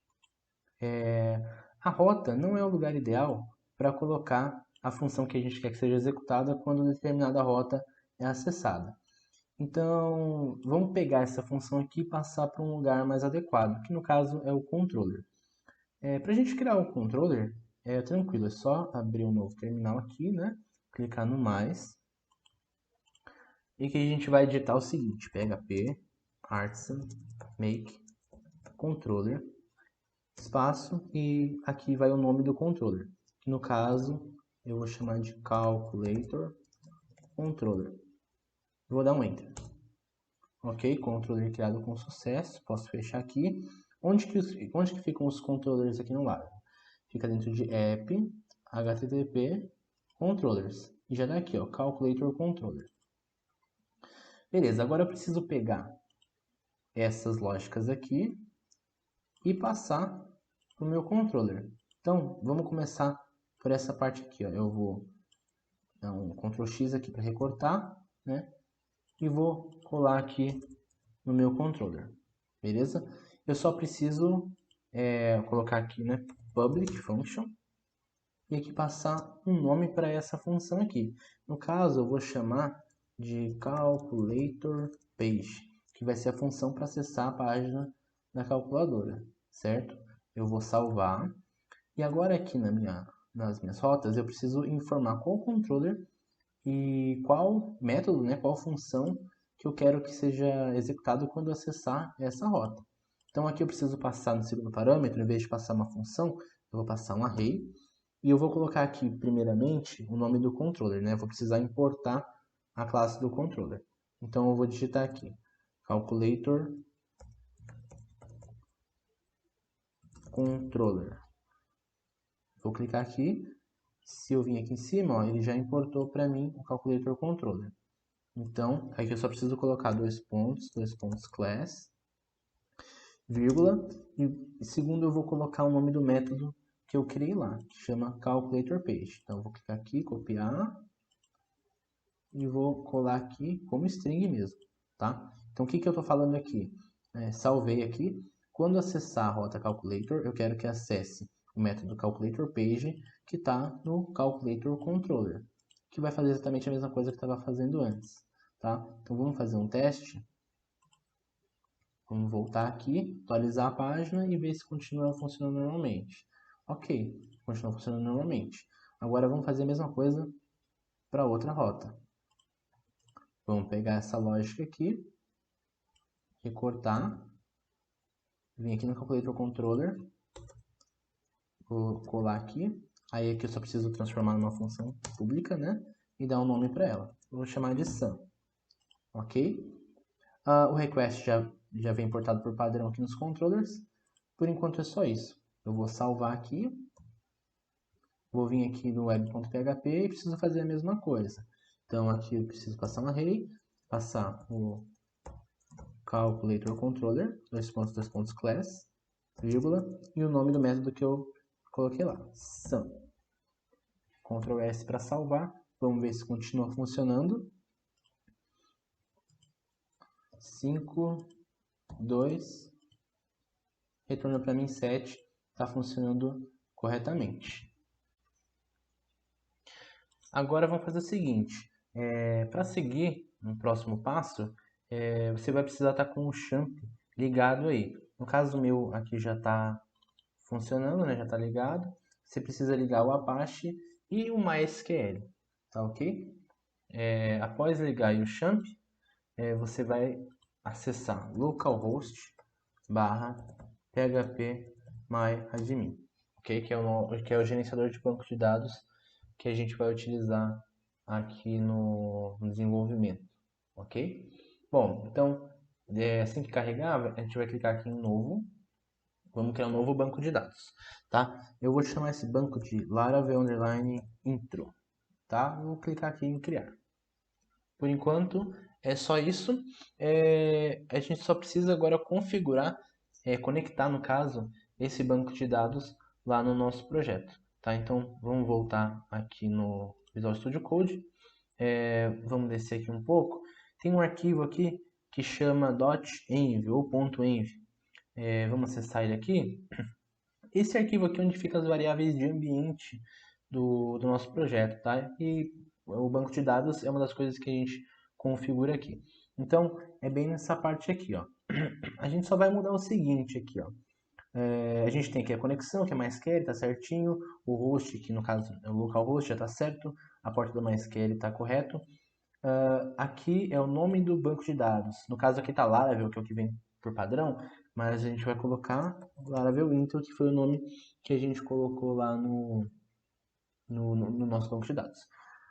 A: A rota não é o lugar ideal para colocar a função que a gente quer que seja executada quando determinada rota é acessada. Então, vamos pegar essa função aqui e passar para um lugar mais adequado, que no caso é o controller. Para a gente criar o controller, é tranquilo, é só abrir um novo terminal aqui, né? Clicar no mais. E que a gente vai digitar o seguinte, php artisan make controller espaço e aqui vai o nome do controller. Que no caso, eu vou chamar de calculator controller. Vou dar um enter. Ok, controller criado com sucesso. Posso fechar aqui. Onde que ficam os controllers aqui no lado? Fica dentro de app, http, controllers. E já dá aqui, ó, calculator controller. Beleza, agora eu preciso pegar essas lógicas aqui e passar para o meu controller. Então, vamos começar por essa parte aqui, ó. Eu vou dar um Ctrl X aqui para recortar, né? E vou colar aqui no meu controller, beleza? Eu só preciso colocar aqui, né, public function e aqui passar um nome para essa função aqui. No caso, eu vou chamar de calculator page, que vai ser a função para acessar a página da calculadora, certo? Eu vou salvar e agora aqui nas minhas rotas eu preciso informar qual controller e qual método, né, qual função que eu quero que seja executado quando acessar essa rota. Então aqui eu preciso passar no segundo parâmetro, em vez de passar uma função, eu vou passar um array e eu vou colocar aqui primeiramente o nome do controller, né? Eu vou precisar importar a classe do controller. Então eu vou digitar aqui calculator controller. Vou clicar aqui. Se eu vim aqui em cima, ó, ele já importou para mim o calculator controller. Então, aqui eu só preciso colocar dois pontos class, vírgula, e segundo eu vou colocar o nome do método que eu criei lá, que chama calculatorPage. Então, eu vou clicar aqui, copiar, e vou colar aqui como string mesmo, tá? Então, o que eu estou falando aqui? Salvei aqui. Quando acessar a rota calculator, eu quero que acesse o método calculatorPage, que está no calculatorController, que vai fazer exatamente a mesma coisa que estava fazendo antes. Tá? Então vamos fazer um teste. Vamos voltar aqui, atualizar a página e ver se continua funcionando normalmente. Ok, continua funcionando normalmente. Agora vamos fazer a mesma coisa para outra rota. Vamos pegar essa lógica aqui, recortar, vir aqui no Calculator Controller, vou colar aqui, aí aqui eu só preciso transformar numa função pública, né? E dar um nome para ela. Vou chamar de sum, ok? O request já vem importado por padrão aqui nos controllers. Por enquanto é só isso. Eu vou salvar aqui. Vou vir aqui no web.php e preciso fazer a mesma coisa. Então aqui eu preciso passar um array, passar o calculator controller, dois pontos class, vírgula, e o nome do método que eu coloquei lá, sum. Ctrl S para salvar. Vamos ver se continua funcionando. 5, 2, retorna para mim 7, está funcionando corretamente. Agora vamos fazer o seguinte, para seguir no próximo passo, você vai precisar estar com o champ ligado aí. No caso meu aqui já está funcionando, né? Já está ligado. Você precisa ligar o Apache e o MySQL, tá ok? Após ligar aí o champ, você vai acessar localhost /php myadmin, ok? Que é o gerenciador de banco de dados que a gente vai utilizar aqui no desenvolvimento, ok? Bom, então, assim que carregar, a gente vai clicar aqui em novo. Vamos criar um novo banco de dados, tá? Eu vou chamar esse banco de Laravel_intro, tá? Vou clicar aqui em criar. Por enquanto, é só isso. A gente só precisa agora configurar, conectar, no caso, esse banco de dados lá no nosso projeto, tá? Então, vamos voltar aqui no Visual Studio Code. Vamos descer aqui um pouco. Tem um arquivo aqui que chama .env ou .env. Vamos acessar ele aqui. Esse arquivo aqui é onde ficam as variáveis de ambiente do nosso projeto, tá? E o banco de dados é uma das coisas que a gente configura aqui. Então, é bem nessa parte aqui, ó. A gente só vai mudar o seguinte aqui, ó. A gente tem aqui a conexão, que é MySQL, tá certinho. O host, que no caso é o localhost, já tá certo. A porta do MySQL tá correto. Aqui é o nome do banco de dados. No caso aqui tá Laravel, que é o que vem por padrão, mas a gente vai colocar Laravel Intro, que foi o nome que a gente colocou lá no nosso banco de dados.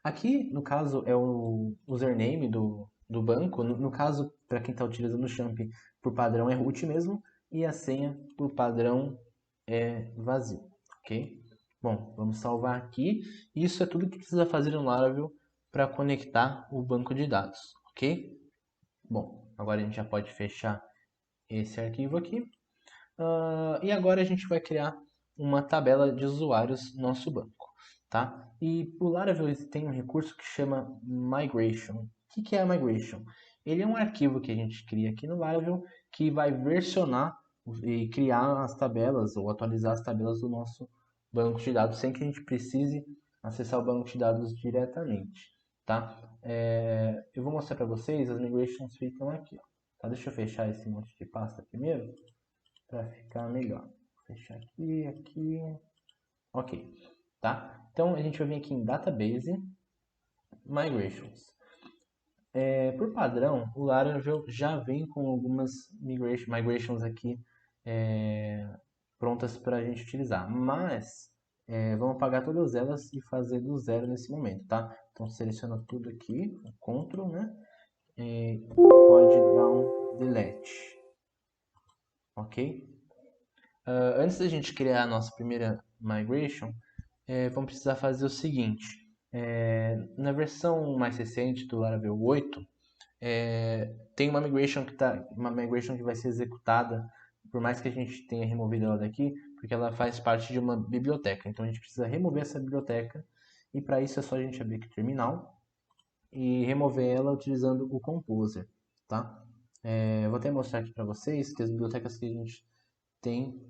A: Aqui, no caso, é o username do banco. No caso, para quem está utilizando o champ por padrão é root mesmo, e a senha por padrão é vazio, ok? Bom, vamos salvar aqui. Isso é tudo que precisa fazer no Laravel para conectar o banco de dados, ok? Bom, agora a gente já pode fechar esse arquivo aqui. E agora a gente vai criar uma tabela de usuários no nosso banco, tá? E o Laravel tem um recurso que chama Migration. O que é a Migration? Ele é um arquivo que a gente cria aqui no Laravel que vai versionar e criar as tabelas ou atualizar as tabelas do nosso banco de dados sem que a gente precise acessar o banco de dados diretamente, tá? Eu vou mostrar para vocês, as migrations ficam aqui, ó. Tá? Deixa eu fechar esse monte de pasta primeiro para ficar melhor. Vou fechar aqui, aqui, ok, tá? Então a gente vai vir aqui em Database, Migrations. Por padrão, o Laravel já vem com algumas migrations aqui prontas para a gente utilizar, mas vamos apagar todas elas e fazer do zero nesse momento, tá? Então seleciona tudo aqui, Ctrl, né? Pode dar um delete, ok? Antes da gente criar a nossa primeira migration, vamos precisar fazer o seguinte. Na versão mais recente do Laravel 8, tem uma migration que vai ser executada, por mais que a gente tenha removido ela daqui, porque ela faz parte de uma biblioteca. Então a gente precisa remover essa biblioteca, e para isso é só a gente abrir aqui o terminal e remover ela utilizando o Composer, tá? Vou até mostrar aqui para vocês que as bibliotecas que a gente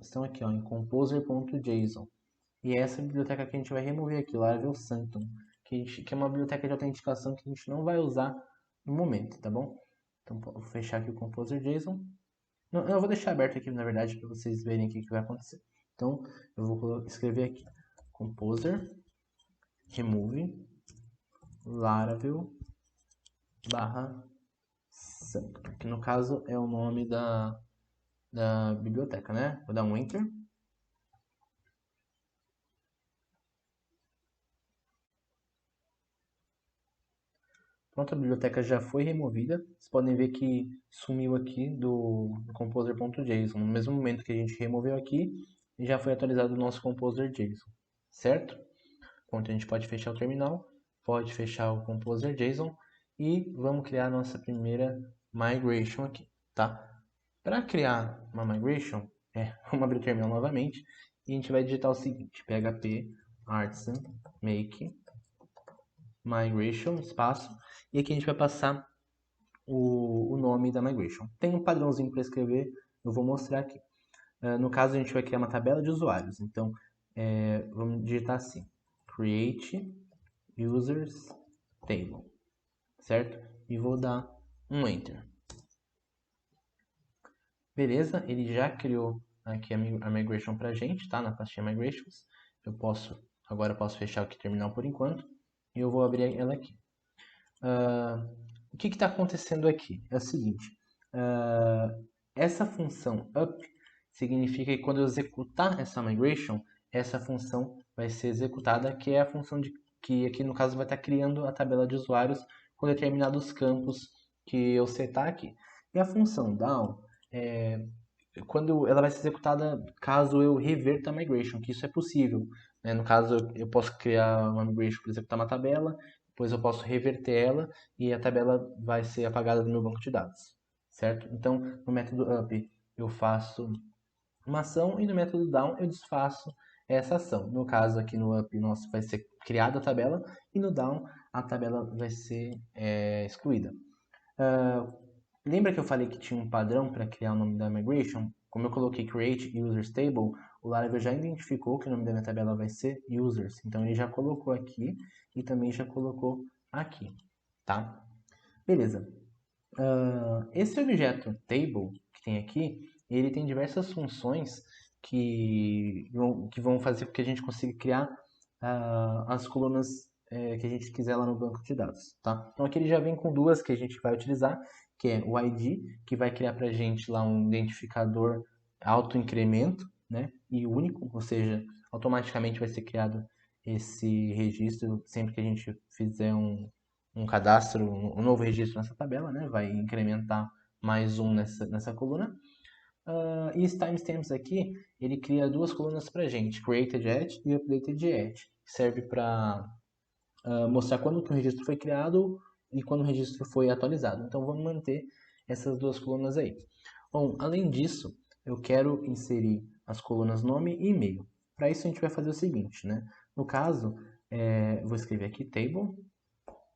A: estão aqui, ó, em composer.json. E é essa biblioteca que a gente vai remover aqui, Laravel Sanctum, que é uma biblioteca de autenticação que a gente não vai usar no momento, tá bom? Então vou fechar aqui o composer.json. Não, eu vou deixar aberto aqui, na verdade, para vocês verem o que vai acontecer. Então eu vou escrever aqui composer remove Laravel barra sub, que no caso é o nome da biblioteca, né? Vou dar um Enter. Pronto, a biblioteca já foi removida. Vocês podem ver que sumiu aqui do composer.json. No mesmo momento que a gente removeu aqui, já foi atualizado o nosso composer.json, certo? Pronto, a gente pode fechar o terminal, pode fechar o composer.json e vamos criar a nossa primeira migration aqui, tá? Para criar uma migration, vamos abrir o terminal novamente e a gente vai digitar o seguinte: php artisan make migration, espaço, e aqui a gente vai passar o nome da migration. Tem um padrãozinho para escrever, eu vou mostrar aqui. No caso, a gente vai criar uma tabela de usuários, então vamos digitar assim: create users table, certo? E vou dar um enter. Beleza, ele já criou aqui a migration para a gente, tá? Na pastinha migrations. Agora eu posso fechar o terminal por enquanto e eu vou abrir ela aqui. O que está acontecendo aqui? É o seguinte, essa função up significa que quando eu executar essa migration, essa função vai ser executada, que é a função que aqui no caso vai estar criando a tabela de usuários com determinados campos que eu setar aqui. E a função down, quando ela vai ser executada caso eu reverta a migration, que isso é possível, né? No caso, eu posso criar uma migration para executar uma tabela, depois eu posso reverter ela e a tabela vai ser apagada do meu banco de dados, certo? Então, no método up eu faço uma ação e no método down eu desfaço essa ação. No caso aqui no up nosso vai ser criada a tabela e no down a tabela vai ser excluída. Lembra que eu falei que tinha um padrão para criar o nome da migration? Como eu coloquei create users table, o Laravel já identificou que o nome da minha tabela vai ser users. Então ele já colocou aqui e também já colocou aqui, tá? Beleza. Esse objeto table que tem aqui, ele tem diversas funções que vão fazer com que a gente consiga criar as colunas que a gente quiser lá no banco de dados, tá? Então aqui ele já vem com duas que a gente vai utilizar, que é o ID, que vai criar para a gente lá um identificador auto-incremento, né? E único, ou seja, automaticamente vai ser criado esse registro sempre que a gente fizer um cadastro, um novo registro nessa tabela, né? Vai incrementar mais um nessa coluna. E esse timestamps aqui, ele cria duas colunas para gente, created at e updated at, que serve para mostrar quando que o registro foi criado e quando o registro foi atualizado. Então vamos manter essas duas colunas aí. Bom, além disso, eu quero inserir as colunas nome e e-mail. Para isso a gente vai fazer o seguinte, né? No caso, vou escrever aqui table.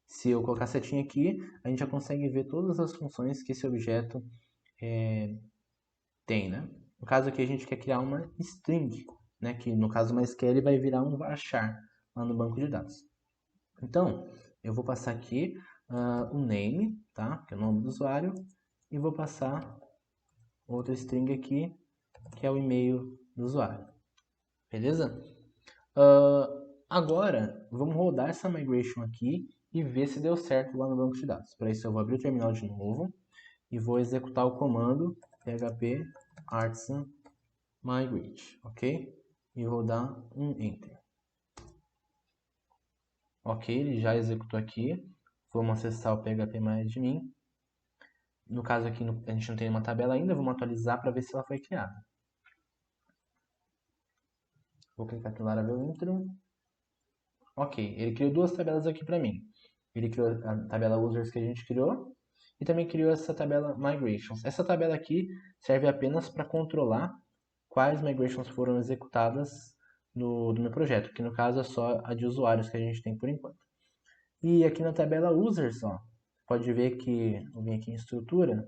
A: Se eu colocar setinha aqui, a gente já consegue ver todas as funções que esse objeto tem, né? No caso aqui a gente quer criar uma string, né? Que no caso uma SQL vai virar um varchar lá no banco de dados. Então, eu vou passar aqui o name, tá? Que é o nome do usuário, e vou passar outra string aqui, que é o e-mail do usuário. Beleza? Agora, vamos rodar essa migration aqui e ver se deu certo lá no banco de dados. Para isso, eu vou abrir o terminal de novo e vou executar o comando php artisan migrate, ok? E vou dar um enter. Ok, ele já executou aqui. Vamos acessar o php-admin. No caso aqui a gente não tem uma tabela ainda, vamos atualizar para ver se ela foi criada. Vou clicar aqui no Laravel Intro. Ok, ele criou duas tabelas aqui para mim. Ele criou a tabela users que a gente criou e também criou essa tabela migrations. Essa tabela aqui serve apenas para controlar quais migrations foram executadas do meu projeto, que no caso é só a de usuários que a gente tem por enquanto. E aqui na tabela users, ó, pode ver que, eu vim aqui em estrutura,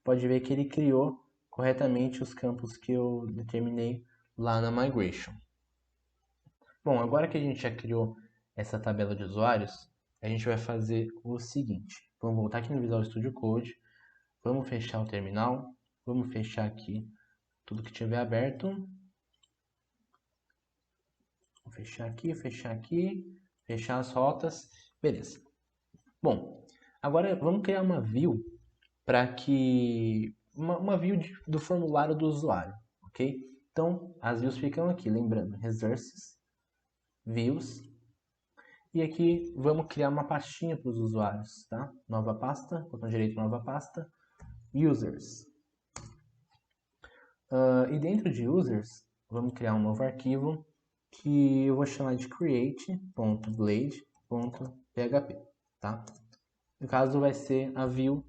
A: pode ver que ele criou corretamente os campos que eu determinei lá na migration. Bom, agora que a gente já criou essa tabela de usuários, a gente vai fazer o seguinte. Vamos voltar aqui no Visual Studio Code, vamos fechar o terminal, vamos fechar aqui tudo que tiver aberto. Vou fechar aqui, fechar as rotas, beleza. Bom, Agora vamos criar uma view para que uma view do formulário do usuário, ok? Então as views ficam aqui, lembrando, resources, views, e aqui vamos criar uma pastinha para os usuários, tá? Nova pasta, botão direito, nova pasta, users. E dentro de users, vamos criar um novo arquivo que eu vou chamar de create.blade.php, tá? No caso vai ser a view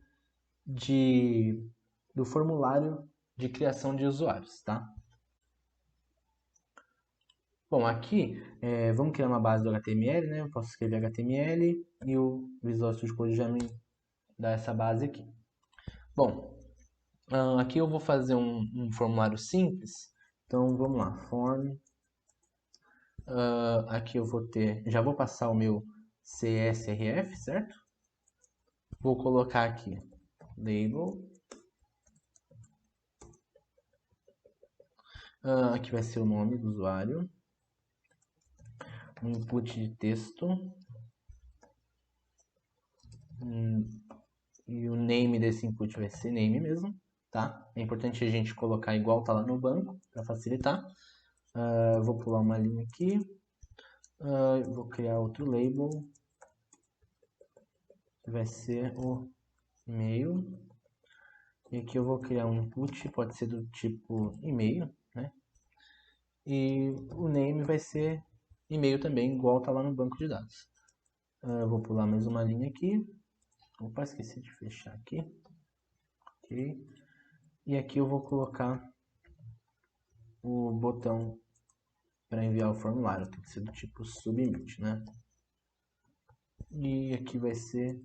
A: do formulário de criação de usuários, tá? Bom, aqui vamos criar uma base do HTML, né? Eu posso escrever HTML e o Visual Studio Code já me dá essa base aqui. Bom, aqui eu vou fazer um formulário simples. Então vamos lá, form. Aqui eu vou ter, já vou passar o meu CSRF, certo? Vou colocar aqui label. Aqui vai ser o nome do usuário. Um input de texto. E o name desse input vai ser name mesmo, tá? É importante a gente colocar igual tá lá no banco, para facilitar. Vou pular uma linha aqui. Vou criar outro label. Que vai ser o e-mail. E aqui eu vou criar um input, pode ser do tipo e-mail, né? E o name vai ser e-mail também, igual tá lá no banco de dados. Eu vou pular mais uma linha aqui. Opa, esqueci de fechar aqui. Ok. E aqui eu vou colocar o botão para enviar o formulário. Tem que ser do tipo submit, né? E aqui vai ser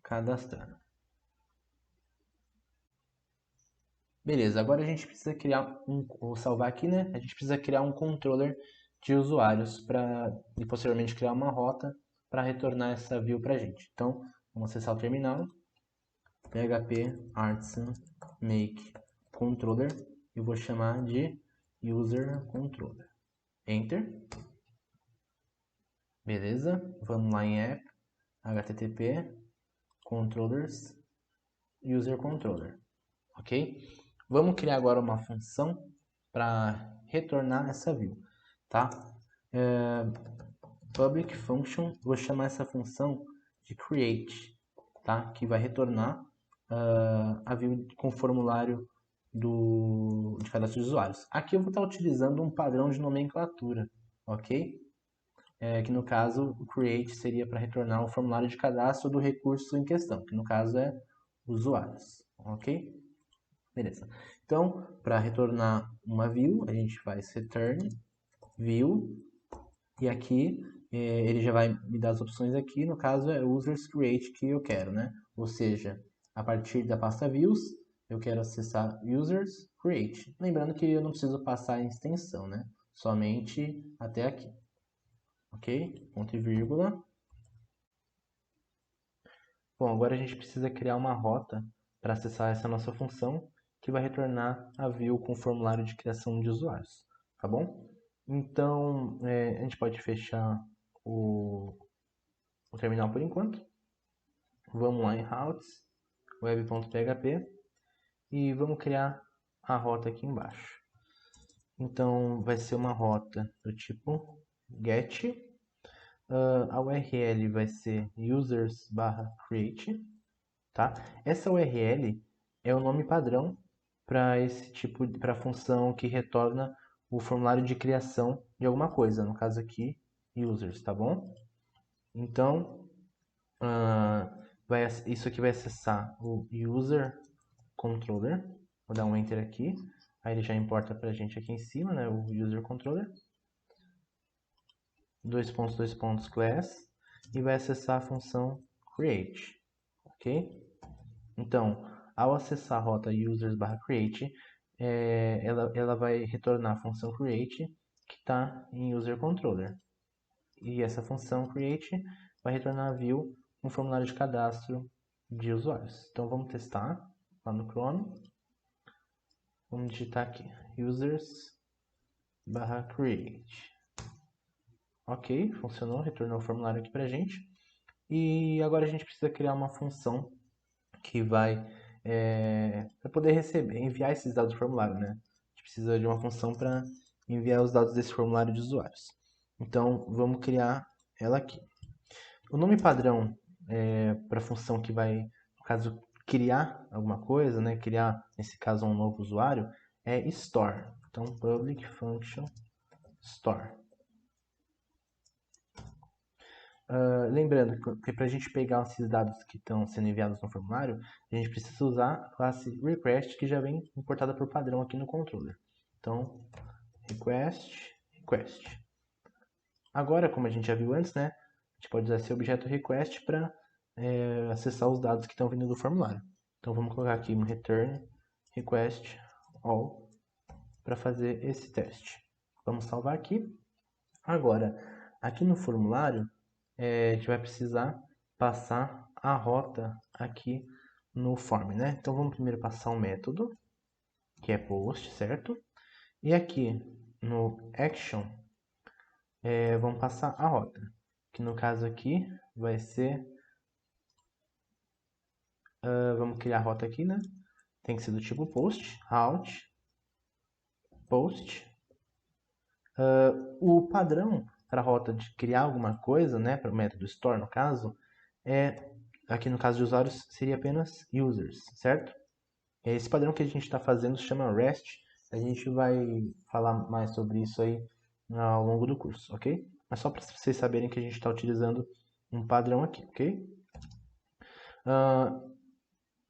A: cadastrar. Beleza, agora a gente precisa criar vou salvar aqui, né? A gente precisa criar um controller de usuários e posteriormente criar uma rota para retornar essa view para a gente. Então, vamos acessar o terminal, php artisan make controller, e vou chamar de user controller. Enter. Beleza, vamos lá em app, http controllers user controller, ok? Vamos criar agora uma função para retornar essa view, tá? Public function, vou chamar essa função de create, tá? Que vai retornar a view com o formulário de cadastro de usuários. Aqui eu vou estar utilizando um padrão de nomenclatura, ok? Que no caso o create seria para retornar o formulário de cadastro do recurso em questão, que no caso é usuários, ok? Beleza. Então, para retornar uma view, a gente faz return view, e aqui ele já vai me dar as opções aqui, no caso é users create que eu quero, né? Ou seja, a partir da pasta views, eu quero acessar users create. Lembrando que eu não preciso passar a extensão, né? Somente até aqui. Ok? Ponto e vírgula. Bom, agora a gente precisa criar uma rota para acessar essa nossa função, que vai retornar a view com o formulário de criação de usuários, tá bom? Então, a gente pode fechar o terminal por enquanto. Vamos lá em routes, web.php, e vamos criar a rota aqui embaixo. Então, vai ser uma rota do tipo get, a URL vai ser users/create, tá? Essa URL é o nome padrão para esse tipo para a função que retorna o formulário de criação de alguma coisa, no caso aqui users, tá bom? Então isso aqui vai acessar o user controller. Vou dar um enter aqui, aí ele já importa para a gente aqui em cima, né? O user controller. Dois pontos class, e vai acessar a função create, ok? Então, ao acessar a rota users/create, ela vai retornar a função create que está em user controller. E essa função create vai retornar a view um formulário de cadastro de usuários. Então vamos testar lá no Chrome. Vamos digitar aqui users/create. Ok, funcionou, retornou o formulário aqui pra gente. E agora a gente precisa criar uma função que vai para poder enviar esses dados do formulário, né? A gente precisa de uma função para enviar os dados desse formulário de usuários. Então, vamos criar ela aqui. O nome padrão para a função que vai, no caso, criar alguma coisa, né? Criar, nesse caso, um novo usuário, é store. Então, public function store. Lembrando que para a gente pegar esses dados que estão sendo enviados no formulário, a gente precisa usar a classe request, que já vem importada por padrão aqui no controller. Então, request. Agora, como a gente já viu antes, né, a gente pode usar esse objeto request para acessar os dados que estão vindo do formulário. Então, vamos colocar aqui um return request all para fazer esse teste. Vamos salvar aqui. Agora, aqui no formulário, a gente vai precisar passar a rota aqui no form, né? Então vamos primeiro passar um método, que é post, certo? E aqui no action, vamos passar a rota, que no caso aqui vai ser, vamos criar a rota aqui, né? Tem que ser do tipo post, route, post. O padrão para a rota de criar alguma coisa, né, para o método store no caso, aqui no caso de usuários, seria apenas users, certo? Esse padrão que a gente está fazendo se chama REST. A gente vai falar mais sobre isso aí ao longo do curso, ok? Mas só para vocês saberem que a gente está utilizando um padrão aqui, ok?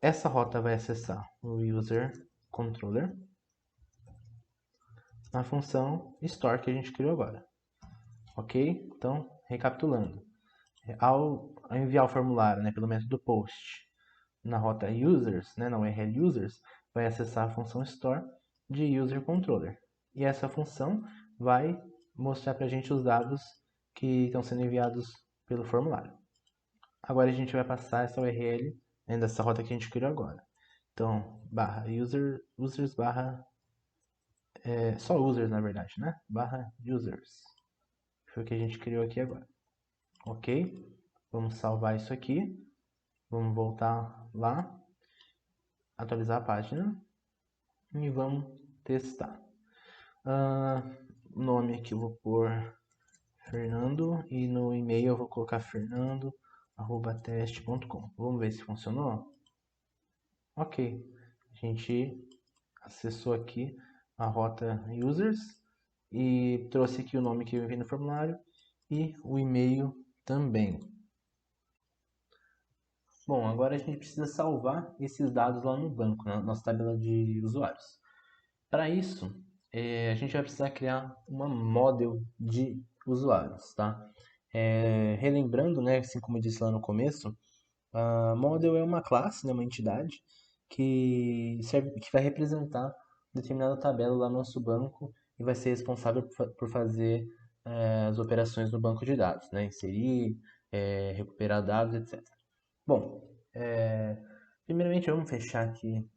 A: Essa rota vai acessar o user controller na função store que a gente criou agora, ok? Então, recapitulando. Ao enviar o formulário, né, pelo método post na rota users, né, na URL users, vai acessar a função store de user controller. E essa função vai mostrar para a gente os dados que estão sendo enviados pelo formulário. Agora a gente vai passar essa URL dessa rota que a gente criou agora. Então, barra users barra, só users na verdade, né? Barra users. Foi o que a gente criou aqui agora. Ok? Vamos salvar isso aqui. Vamos voltar lá, atualizar a página e vamos testar. Nome aqui eu vou pôr Fernando e no e-mail eu vou colocar fernando@teste.com. Vamos ver se funcionou? Ok, a gente acessou aqui a rota users e trouxe aqui o nome que eu enviei no formulário e o e-mail também. Bom, agora a gente precisa salvar esses dados lá no banco, na nossa tabela de usuários. Para isso, a gente vai precisar criar uma model de usuários, tá? Relembrando, né, assim como eu disse lá no começo, a model é uma classe, né, uma entidade que vai representar determinada tabela lá no nosso banco e vai ser responsável por fazer as operações no banco de dados, né? Inserir, recuperar dados, etc. Bom, primeiramente vamos fechar aqui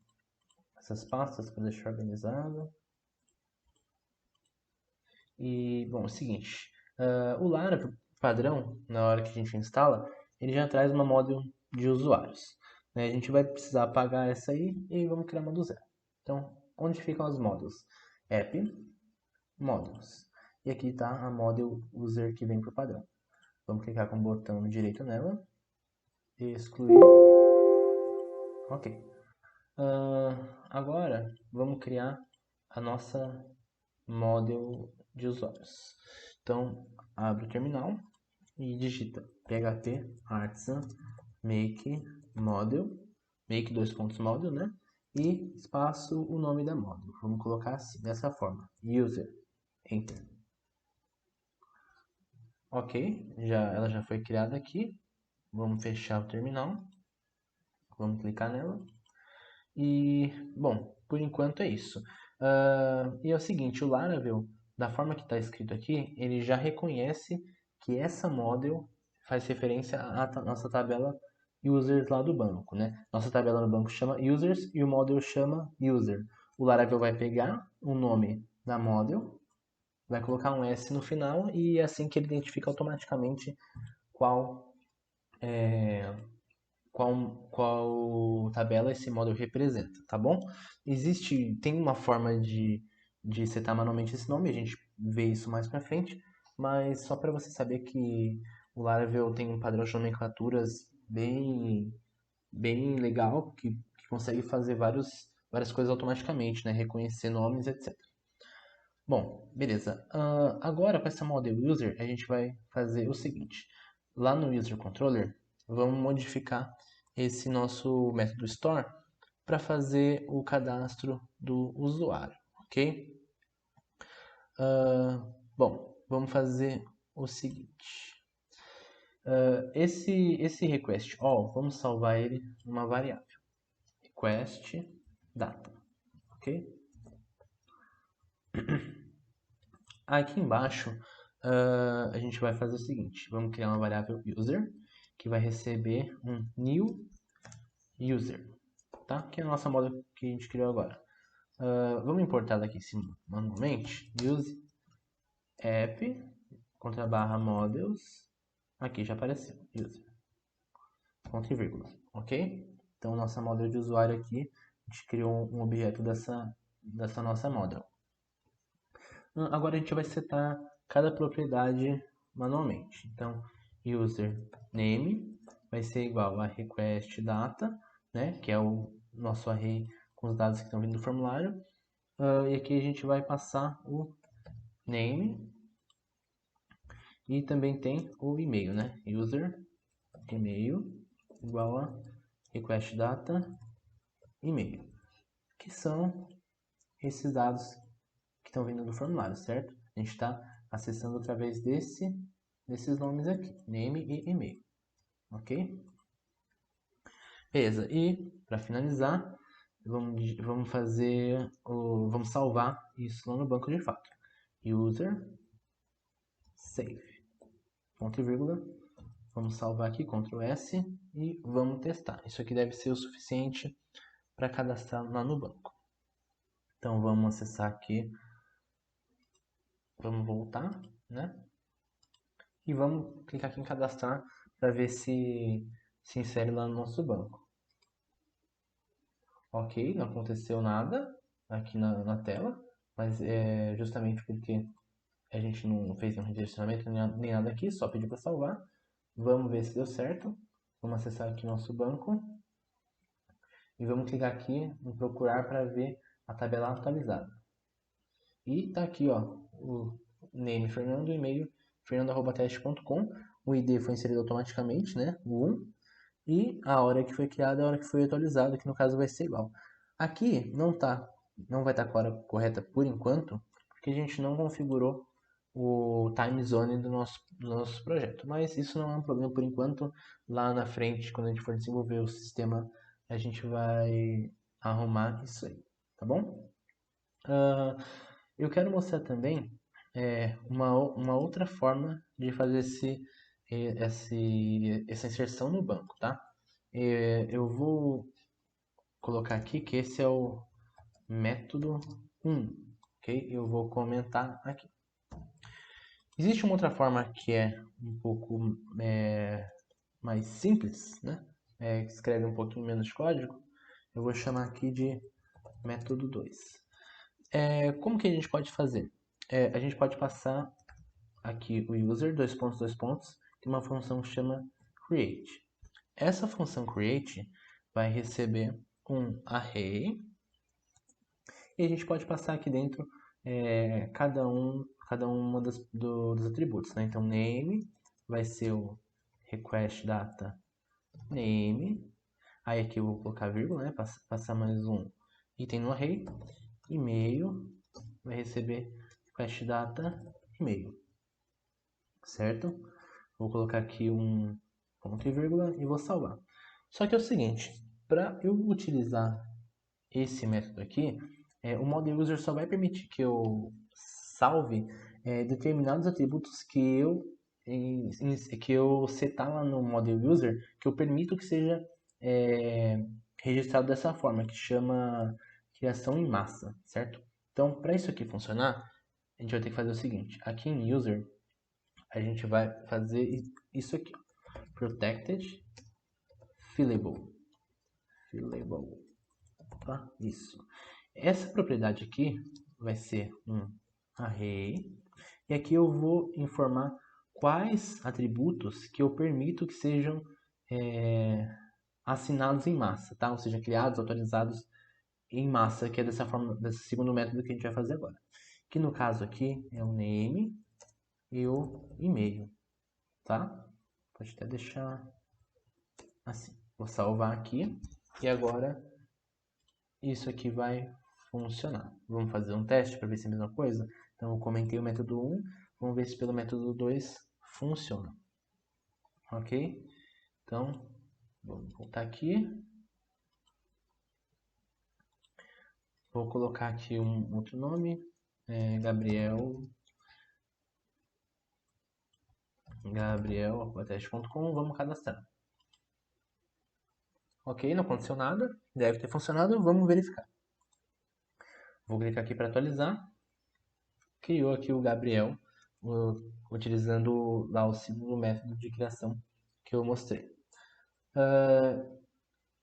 A: essas pastas para deixar organizado. E, bom, é o seguinte, o Lara padrão, na hora que a gente instala, ele já traz uma model de usuários, né? A gente vai precisar apagar essa aí e vamos criar uma do zero. Então, onde ficam as models? App, models. E aqui está a model user que vem por padrão. Vamos clicar com o botão direito nela, excluir. Ok. Agora, vamos criar a nossa model de usuários. Então, abre o terminal e digita php artisan make model, make dois pontos model, né? E espaço o nome da model. Vamos colocar assim, dessa forma, user, enter. Ok, ela já foi criada aqui. Vamos fechar o terminal. Vamos clicar nela. E, bom, por enquanto é isso. E é o seguinte, o Laravel, da forma que está escrito aqui, ele já reconhece que essa model faz referência à nossa tabela users lá do banco, né? Nossa tabela no banco chama users e o model chama user. O Laravel vai pegar o nome da model, vai colocar um S no final e é assim que ele identifica automaticamente qual qual tabela esse model representa, tá bom? Tem uma forma de setar manualmente esse nome, a gente vê isso mais pra frente, mas só para você saber que o Laravel tem um padrão de nomenclaturas bem legal, que consegue fazer várias coisas automaticamente, né? Reconhecer nomes, etc. Bom, beleza. Agora, com essa model user, a gente vai fazer o seguinte. Lá no user controller, vamos modificar esse nosso método store para fazer o cadastro do usuário, ok? Bom, vamos fazer o seguinte. Esse request all, vamos salvar ele numa variável. Request data, ok? Aqui embaixo, a gente vai fazer o seguinte. Vamos criar uma variável user, que vai receber um new user, tá? Que é a nossa moda que a gente criou agora. Vamos importar daqui em cima manualmente. Use app, contra barra models. Aqui já apareceu, user. Ponto e vírgula, ok? Então, nossa model de usuário aqui, a gente criou um objeto dessa nossa model. Agora a gente vai setar cada propriedade manualmente. Então, user name vai ser igual a request data, né, que é o nosso array com os dados que estão vindo do formulário. E aqui a gente vai passar o name e também tem o e-mail, né? User e-mail igual a request data e-mail, que são esses dados que estão vindo do formulário, certo? A gente está acessando através desses nomes aqui, name e e-mail, ok? Beleza, e para finalizar, vamos salvar isso lá no banco de fato. User save, ponto e vírgula, vamos salvar aqui, Ctrl S, e vamos testar. Isso aqui deve ser o suficiente para cadastrar lá no banco. Então vamos acessar aqui, vamos voltar, né? E vamos clicar aqui em cadastrar para ver se insere lá no nosso banco. Ok, não aconteceu nada aqui na tela, mas é justamente porque a gente não fez nenhum redirecionamento nem nada aqui, só pediu para salvar. Vamos ver se deu certo. Vamos acessar aqui nosso banco e vamos clicar aqui em procurar para ver a tabela atualizada. E tá aqui, ó, o name Fernando, o e-mail fernando@teste.com. O ID foi inserido automaticamente, né? O 1. E a hora que foi criada, a hora que foi atualizada, que no caso vai ser igual. Aqui não vai estar com a hora correta por enquanto, porque a gente não configurou o time zone do nosso projeto. Mas isso não é um problema por enquanto. Lá na frente, quando a gente for desenvolver o sistema, a gente vai arrumar isso aí, tá bom? Eu quero mostrar também uma outra forma de fazer essa inserção no banco, tá? Eu vou colocar aqui que esse é o método 1, ok? Eu vou comentar aqui. Existe uma outra forma que é um pouco mais simples, né? Que escreve um pouquinho menos de código. Eu vou chamar aqui de método 2. Como que a gente pode fazer? A gente pode passar aqui o user, dois pontos, tem uma função que chama create. Essa função create vai receber um array e a gente pode passar aqui dentro cada uma dos atributos, né? Então name vai ser o request data name, aí aqui eu vou colocar vírgula, né? Passar mais um item no array, e-mail vai receber request data e-mail, certo? Vou colocar aqui um ponto e vírgula e vou salvar. Só que é o seguinte, para eu utilizar esse método aqui, o model user só vai permitir que eu salve determinados atributos que eu setar lá no model user, que eu permito que seja registrado dessa forma, que chama criação em massa, certo? Então, para isso aqui funcionar, a gente vai ter que fazer o seguinte, aqui em user, a gente vai fazer isso aqui, ó. protected fillable. Tá? Isso. Essa propriedade aqui vai ser um array. E aqui eu vou informar quais atributos que eu permito que sejam assinados em massa, tá? Ou seja, criados, atualizados em massa, que é dessa forma, desse segundo método que a gente vai fazer agora. Que no caso aqui é o name e o e-mail, tá? Pode até deixar assim. Vou salvar aqui e agora isso aqui vai funcionar. Vamos fazer um teste para ver se é a mesma coisa? Então eu comentei o método 1, vamos ver se pelo método 2 funciona. Ok? Então, vamos voltar aqui. Vou colocar aqui um outro nome, Gabriel@teste.com, vamos cadastrar. Ok, não aconteceu nada, deve ter funcionado, vamos verificar. Vou clicar aqui para atualizar. Criou aqui o Gabriel, utilizando lá o segundo método de criação que eu mostrei.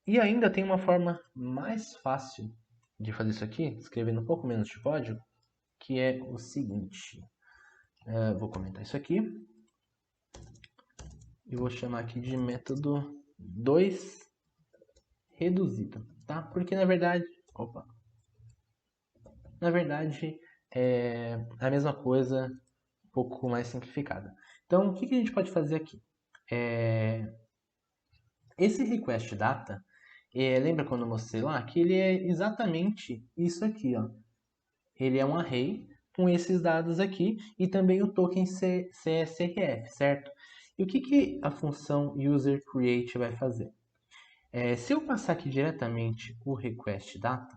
A: E ainda tem uma forma mais fácil de fazer isso aqui, escrevendo um pouco menos de código, que é o seguinte. Vou comentar isso aqui. E vou chamar aqui de método 2 reduzido, tá? Porque na verdade, é a mesma coisa, um pouco mais simplificada. Então, o que a gente pode fazer aqui? Esse request data, lembra quando eu mostrei lá? Que ele é exatamente isso aqui, ó. Ele é um array com esses dados aqui e também o token CSRF, certo? E o que a função userCreate vai fazer? Se eu passar aqui diretamente o request data,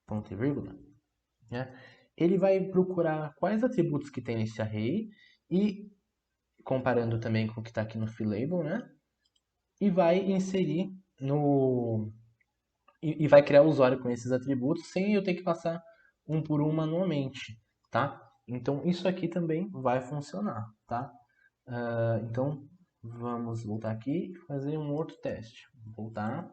A: ponto e vírgula, né, ele vai procurar quais atributos que tem nesse array e comparando também com o que está aqui no fill_label, né, e vai inserir no e vai criar o usuário com esses atributos sem eu ter que passar um por um manualmente, tá? Então isso aqui também vai funcionar, tá? Então vamos voltar aqui e fazer um outro teste. Voltar.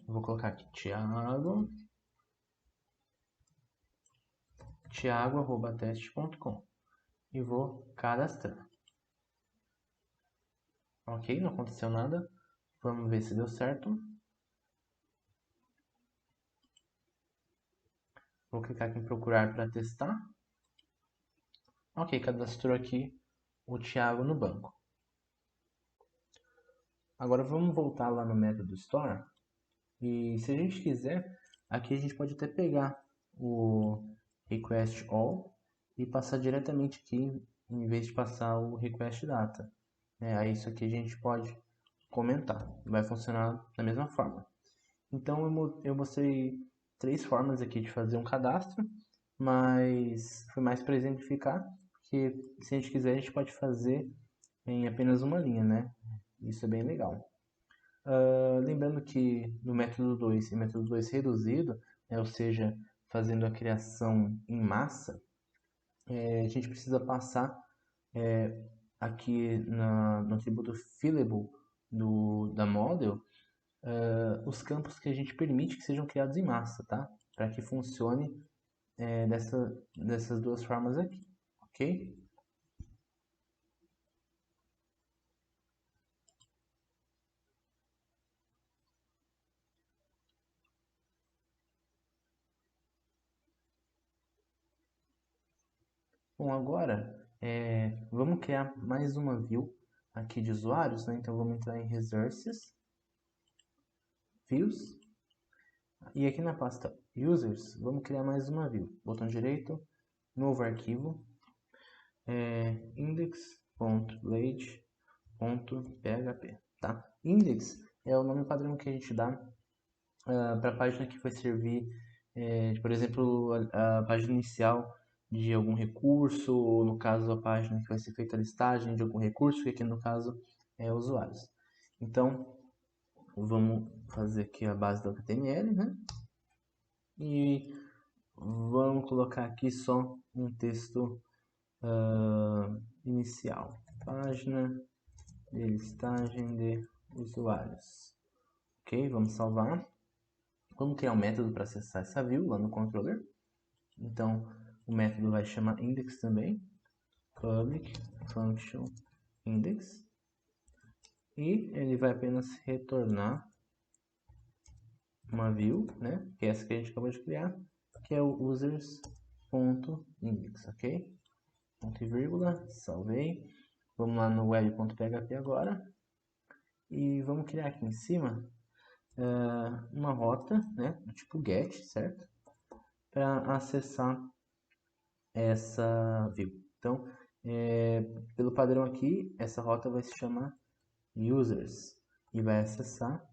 A: Vou colocar aqui Thiago@teste.com e vou cadastrar. Ok, não aconteceu nada. Vamos ver se deu certo. Vou clicar aqui em procurar para testar. Ok, cadastrou aqui o Thiago no banco. Agora vamos voltar lá no método store. E se a gente quiser, aqui a gente pode até pegar o request all e passar diretamente aqui, em vez de passar o request data. Aí isso aqui a gente pode comentar. Vai funcionar da mesma forma. Então eu mostrei 3 formas aqui de fazer um cadastro, mas foi mais para exemplificar, porque se a gente quiser a gente pode fazer em apenas uma linha, né? Isso é bem legal. Lembrando que no método 2 e método 2 reduzido, ou seja, fazendo a criação em massa, a gente precisa passar aqui no atributo fillable da model os campos que a gente permite que sejam criados em massa, tá? Para que funcione dessas duas formas aqui, ok? Bom, agora vamos criar mais uma view aqui de usuários, né? Então vamos entrar em Resources, Views, e aqui na pasta Users, vamos criar mais uma view. Botão direito, novo arquivo, index.blade.php, tá? Index é o nome padrão que a gente dá para a página que vai servir, por exemplo, a página inicial de algum recurso, ou no caso a página que vai ser feita a listagem de algum recurso, que aqui no caso é usuários. Então, vamos fazer aqui a base do HTML, né? E vamos colocar aqui só um texto inicial. página de listagem de usuários. Ok, vamos salvar. Vamos criar um método para acessar essa view lá no controller. Então, o método vai chamar index também. Public function index. E ele vai apenas retornar uma view, né? Que é essa que a gente acabou de criar, que é o users.index, ok? Ponto e vírgula, salvei. Vamos lá no web.php agora. E vamos criar aqui em cima uma rota, né? Do tipo get, certo? Para acessar essa view. Então, pelo padrão aqui, essa rota vai se chamar users e vai acessar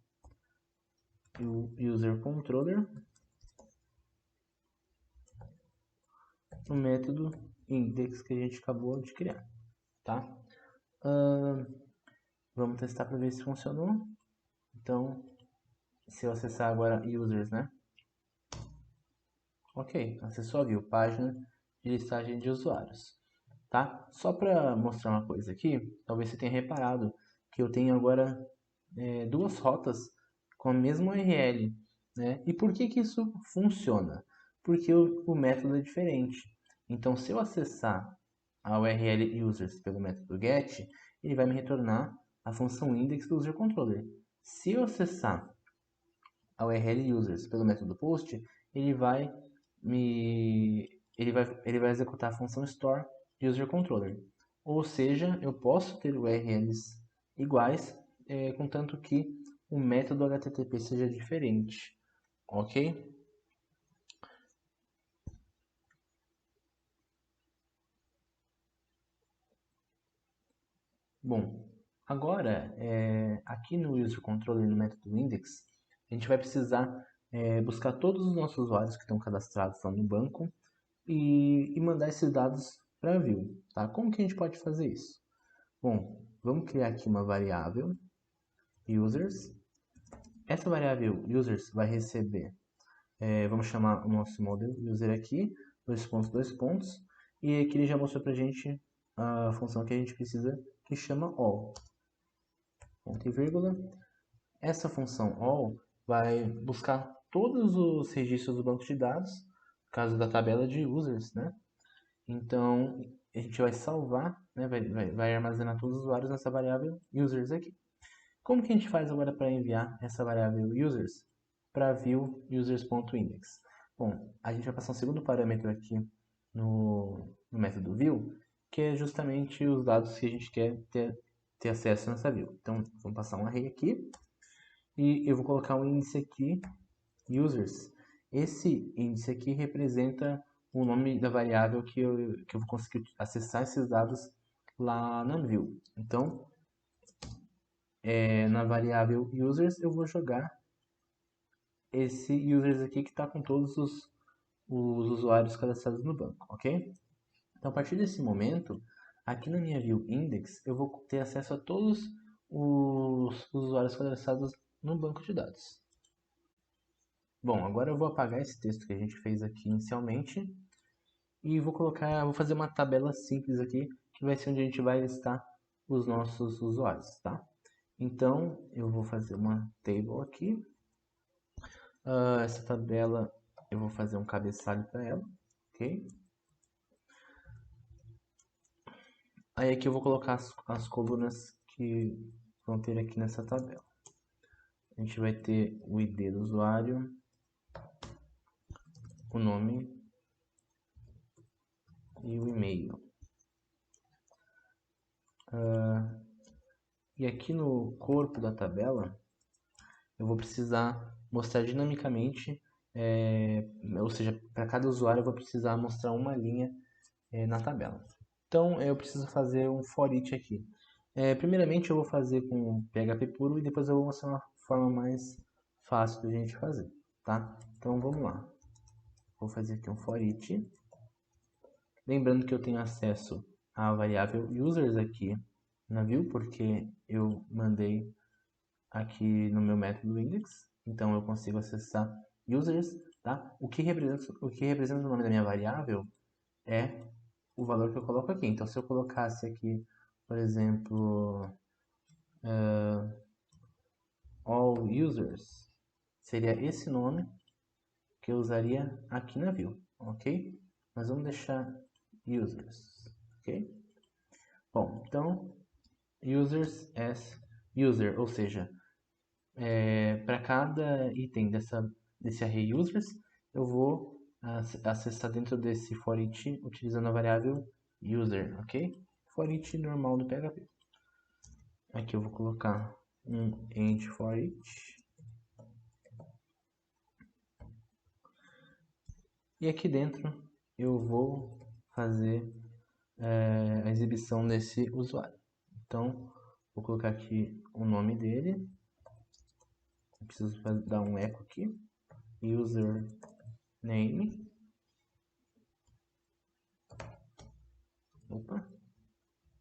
A: o user controller no método index que a gente acabou de criar, tá? Vamos testar para ver se funcionou. Então, se eu acessar agora users, né? Ok, acessou a view, página de listagem de usuários, tá? Só para mostrar uma coisa aqui, talvez você tenha reparado que eu tenho agora duas rotas com a mesma URL, né? E por que que isso funciona? Porque o método é diferente. Então, se eu acessar a URL users pelo método get, ele vai me retornar a função index do user controller. Se eu acessar a URL users pelo método post, ele vai ele vai executar a função store de user controller. Ou seja, eu posso ter URLs iguais, contanto que o método HTTP seja diferente, ok? Bom, agora aqui no user controller no método index, a gente vai precisar buscar todos os nossos usuários que estão cadastrados lá no banco e mandar esses dados para a view, tá? Como que a gente pode fazer isso? Bom, vamos criar aqui uma variável users. Essa variável users vai receber, vamos chamar o nosso model user aqui, dois pontos, e aqui ele já mostrou para a gente a função que a gente precisa, que chama all, ponto e vírgula. Essa função all vai buscar todos os registros do banco de dados, no caso da tabela de users, né? Então, a gente vai salvar, né? vai armazenar todos os usuários nessa variável users aqui. Como que a gente faz agora para enviar essa variável users para view users.index? Bom, a gente vai passar um segundo parâmetro aqui no método view, que é justamente os dados que a gente quer ter acesso nessa view. Então, vamos passar um array aqui e eu vou colocar um índice aqui, users. Esse índice aqui representa o nome da variável que eu vou conseguir acessar esses dados lá na view. Então, na variável users, eu vou jogar esse users aqui que está com todos os usuários cadastrados no banco, ok? Então, a partir desse momento, aqui na minha view index, eu vou ter acesso a todos os usuários cadastrados no banco de dados. Bom, agora eu vou apagar esse texto que a gente fez aqui inicialmente e vou fazer uma tabela simples aqui, que vai ser onde a gente vai listar os nossos usuários, tá? Então, eu vou fazer uma table aqui. Essa tabela, eu vou fazer um cabeçalho para ela, ok? Aí aqui eu vou colocar as colunas que vão ter aqui nessa tabela. A gente vai ter o ID do usuário, o nome e o e-mail. E aqui no corpo da tabela, eu vou precisar mostrar dinamicamente, ou seja, para cada usuário eu vou precisar mostrar uma linha na tabela. Então eu preciso fazer um for each aqui. Primeiramente eu vou fazer com PHP puro e depois eu vou mostrar uma forma mais fácil da gente fazer, tá? Então vamos lá. Vou fazer aqui um for each. Lembrando que eu tenho acesso à variável users aqui na view, porque eu mandei aqui no meu método index, então eu consigo acessar users, tá? O que representa o nome da minha variável é o valor que eu coloco aqui. Então, se eu colocasse aqui por exemplo, all users, seria esse nome que eu usaria aqui na view, ok? Mas vamos deixar users, ok? Bom, então, users as user, ou seja, para cada item desse array users, eu vou acessar dentro desse for each utilizando a variável user, ok? For each normal do PHP. Aqui eu vou colocar um end for each. E aqui dentro eu vou fazer a exibição desse usuário. Então, vou colocar aqui o nome dele. Eu preciso dar um eco aqui. User name. Opa.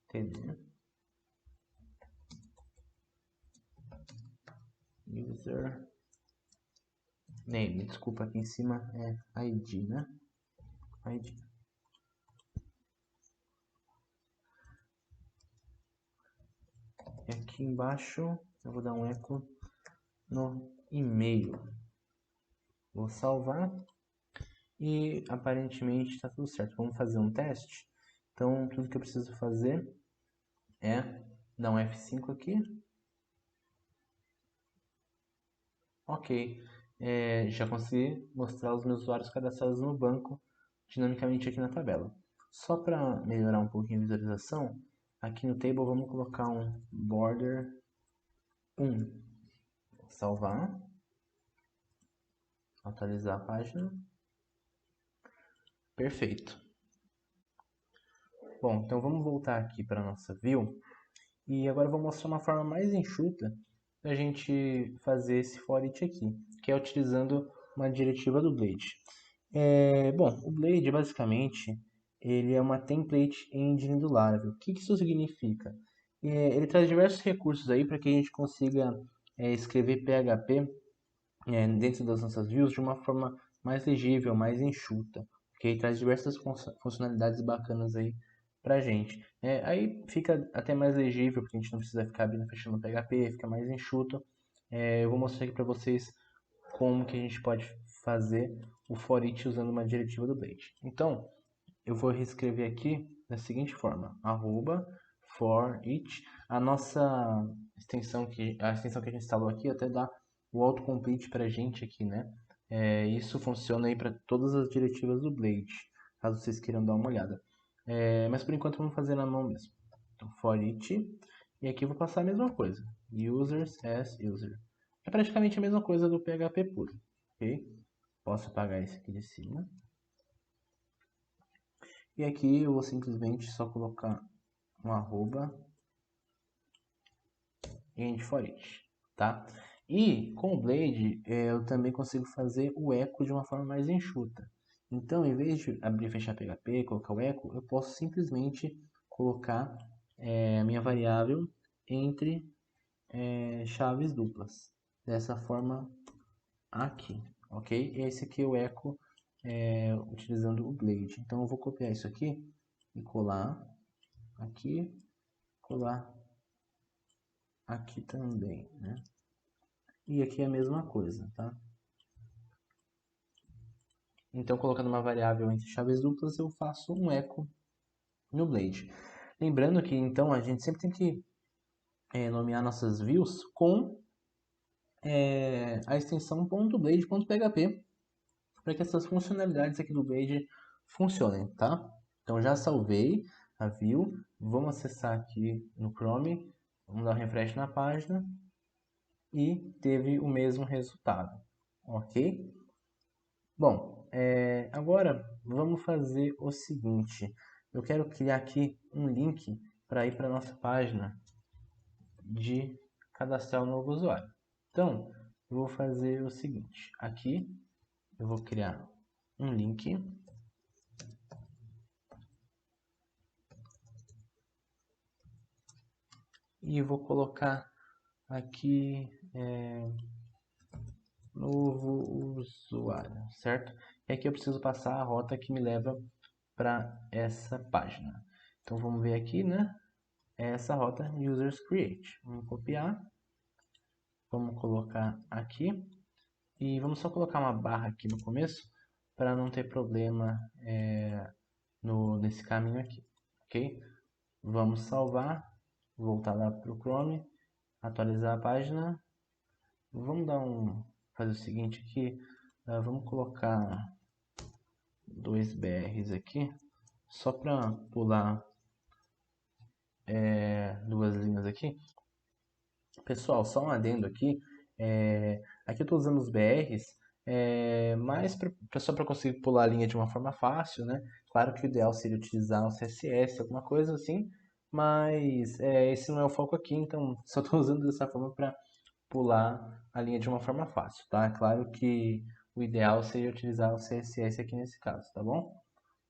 A: TD. User name. Desculpa, aqui em cima é ID, né? ID. E aqui embaixo eu vou dar um eco no e-mail. Vou salvar e aparentemente está tudo certo. Vamos fazer um teste. Então tudo que eu preciso fazer é dar um F5 aqui. Ok, já consegui mostrar os meus usuários cadastrados no banco dinamicamente aqui na tabela. Só para melhorar um pouquinho a visualização, aqui no table vamos colocar um border 1. Salvar, atualizar a página. Perfeito. Bom, então vamos voltar aqui para a nossa view. E agora eu vou mostrar uma forma mais enxuta para a gente fazer esse for each aqui, que é utilizando uma diretiva do Blade. Bom, o Blade basicamente ele é uma template engine do Laravel. O que isso significa? Ele traz diversos recursos aí para que a gente consiga escrever PHP dentro das nossas views de uma forma mais legível, mais enxuta. Ele traz diversas funcionalidades bacanas aí pra gente. Aí fica até mais legível, porque a gente não precisa ficar abrindo e fechando o PHP, fica mais enxuto. Eu vou mostrar aqui para vocês como que a gente pode fazer o for each usando uma diretiva do Blade. Então, eu vou reescrever aqui da seguinte forma: arroba for each. A nossa extensão que a gente instalou aqui até dá o autocomplete para a gente aqui, né? Isso funciona aí para todas as diretivas do Blade, caso vocês queiram dar uma olhada. Mas por enquanto vamos fazer na mão mesmo. Então, for each, e aqui eu vou passar a mesma coisa: users as user. É praticamente a mesma coisa do PHP puro, ok? Posso apagar esse aqui de cima. E aqui eu vou simplesmente só colocar um arroba end for each, tá? E com o Blade eu também consigo fazer o eco de uma forma mais enxuta. Então, em vez de abrir e fechar PHP, colocar o eco, eu posso simplesmente colocar a minha variável entre chaves duplas. Dessa forma aqui, ok? E esse aqui é o eco utilizando o Blade. Então eu vou copiar isso aqui e colar aqui, colar aqui também, né? E aqui é a mesma coisa, tá? Então, colocando uma variável entre chaves duplas, eu faço um eco no Blade. Lembrando que, então, a gente sempre tem que nomear nossas views com a extensão .blade.php para que essas funcionalidades aqui do Blade funcionem, tá? Então, já salvei a view. Vamos acessar aqui no Chrome. Vamos dar um refresh na página. E teve o mesmo resultado, ok? Bom, agora vamos fazer o seguinte. Eu quero criar aqui um link para ir para a nossa página de cadastrar um novo usuário. Então, eu vou fazer o seguinte. Aqui eu vou criar um link. E vou colocar aqui novo usuário, certo? E aqui eu preciso passar a rota que me leva para essa página. Então vamos ver aqui, né? é essa rota users create. Vamos copiar, vamos colocar aqui e vamos só colocar uma barra aqui no começo para não ter problema nesse caminho aqui, ok? Vamos salvar, voltar lá para o Chrome, atualizar a página. Vamos fazer o seguinte aqui, vamos colocar 2 BRs aqui, só para pular duas linhas aqui. Pessoal, só um adendo aqui, aqui eu estou usando os BRs, mais só para conseguir pular a linha de uma forma fácil, né? Claro que o ideal seria utilizar um CSS, alguma coisa assim, mas esse não é o foco aqui, então só estou usando dessa forma para pular a linha de uma forma fácil, tá? Claro que o ideal seria utilizar o CSS aqui nesse caso, tá bom?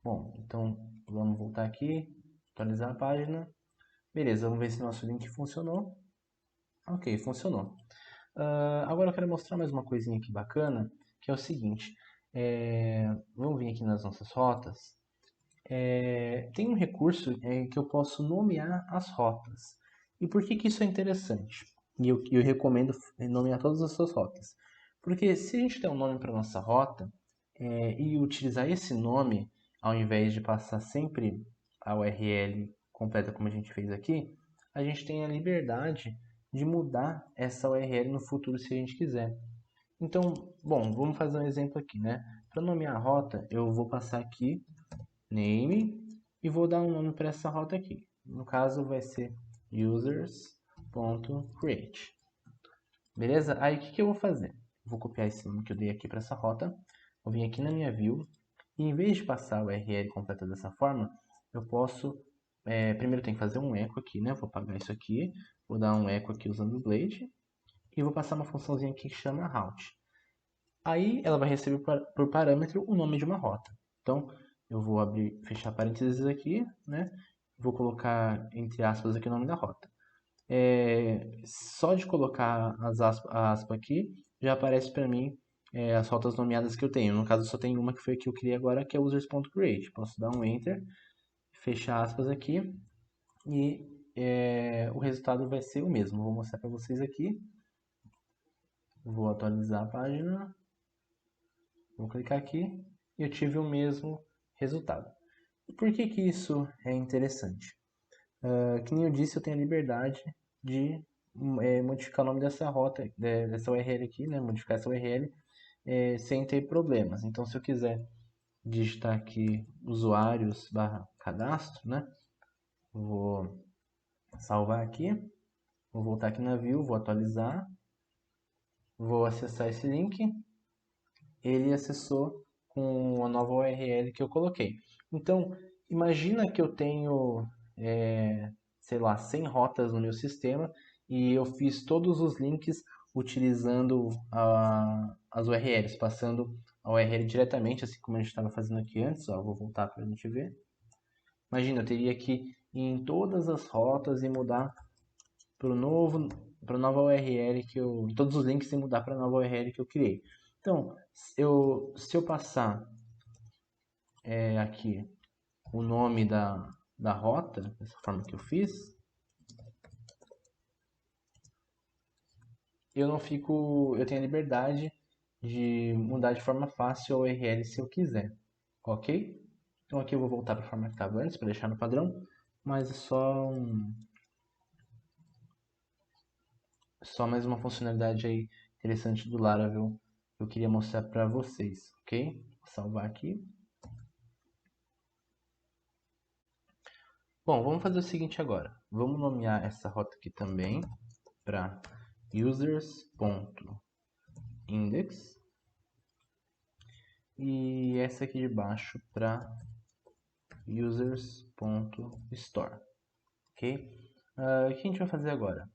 A: Bom, então vamos voltar aqui, atualizar a página. Beleza, vamos ver se nosso link funcionou. Ok, funcionou. Agora eu quero mostrar mais uma coisinha aqui bacana, que é o seguinte. Vamos vir aqui nas nossas rotas. Tem um recurso que eu posso nomear as rotas. E por que que isso é interessante? E eu recomendo nomear todas as suas rotas. Porque se a gente der um nome para nossa rota e utilizar esse nome, ao invés de passar sempre a URL completa como a gente fez aqui, a gente tem a liberdade de mudar essa URL no futuro se a gente quiser. Então, bom, vamos fazer um exemplo aqui, né? Para nomear a rota, eu vou passar aqui name e vou dar um nome para essa rota aqui. No caso vai ser users.create. Beleza? Aí o que eu vou fazer? Vou copiar esse nome que eu dei aqui para essa rota, vou vir aqui na minha view e em vez de passar a URL completa dessa forma, eu posso primeiro tem que fazer um echo aqui, né? Vou apagar isso aqui, vou dar um echo aqui usando o Blade e vou passar uma funçãozinha aqui que chama route. Aí ela vai receber por parâmetro o nome de uma rota. Então, eu vou abrir, fechar parênteses aqui, né? Vou colocar entre aspas aqui o nome da rota. Só de colocar a aspa aqui, já aparece para mim as rotas nomeadas que eu tenho. No caso, só tem uma que foi a que eu criei agora, que é users.create. Posso dar um enter, fechar aspas aqui e o resultado vai ser o mesmo. Vou mostrar para vocês aqui. Vou atualizar a página. Vou clicar aqui e eu tive o mesmo resultado. E por que que isso é interessante? Que nem eu disse, eu tenho a liberdade de modificar o nome dessa rota, dessa URL aqui, né? Modificar essa URL sem ter problemas. Então, se eu quiser digitar aqui usuários/cadastro, né? Vou salvar aqui, vou voltar aqui na view, vou atualizar, vou acessar esse link, ele acessou com a nova URL que eu coloquei. Então, imagina que eu tenho, sei lá, 100 rotas no meu sistema e eu fiz todos os links utilizando as URLs, passando a URL diretamente, assim como a gente estava fazendo aqui antes. Ó, vou voltar para a gente ver. Imagina, eu teria que ir em todas as rotas e mudar para a nova URL que eu. Todos os links e mudar para a nova URL que eu criei. Então, se eu passar aqui o nome da rota, dessa forma que eu fiz, eu não fico. Eu tenho a liberdade de mudar de forma fácil a URL se eu quiser. Ok? Então aqui eu vou voltar para a forma que estava antes, para deixar no padrão, mas é só mais uma funcionalidade aí interessante do Laravel que eu queria mostrar para vocês, ok? Vou salvar aqui. Bom, vamos fazer o seguinte agora. Vamos nomear essa rota aqui também para users.index e essa aqui de baixo para users.store, ok? O que a gente vai fazer agora?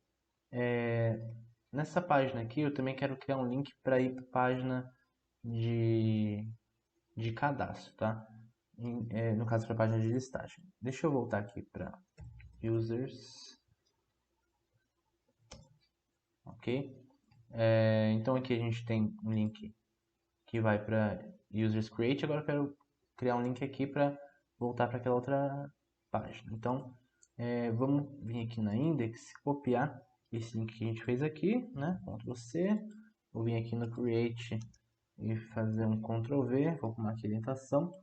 A: Nessa página aqui eu também quero criar um link para ir para a página de cadastro, tá? No caso, para a página de listagem. Deixa eu voltar aqui para users, ok? Então aqui a gente tem um link que vai para users create. Agora eu quero criar um link aqui para voltar para aquela outra página. Então vamos vir aqui na index, copiar esse link que a gente fez aqui, né? Ctrl C, vou vir aqui no create e fazer um Ctrl V, vou arrumar aqui a orientação,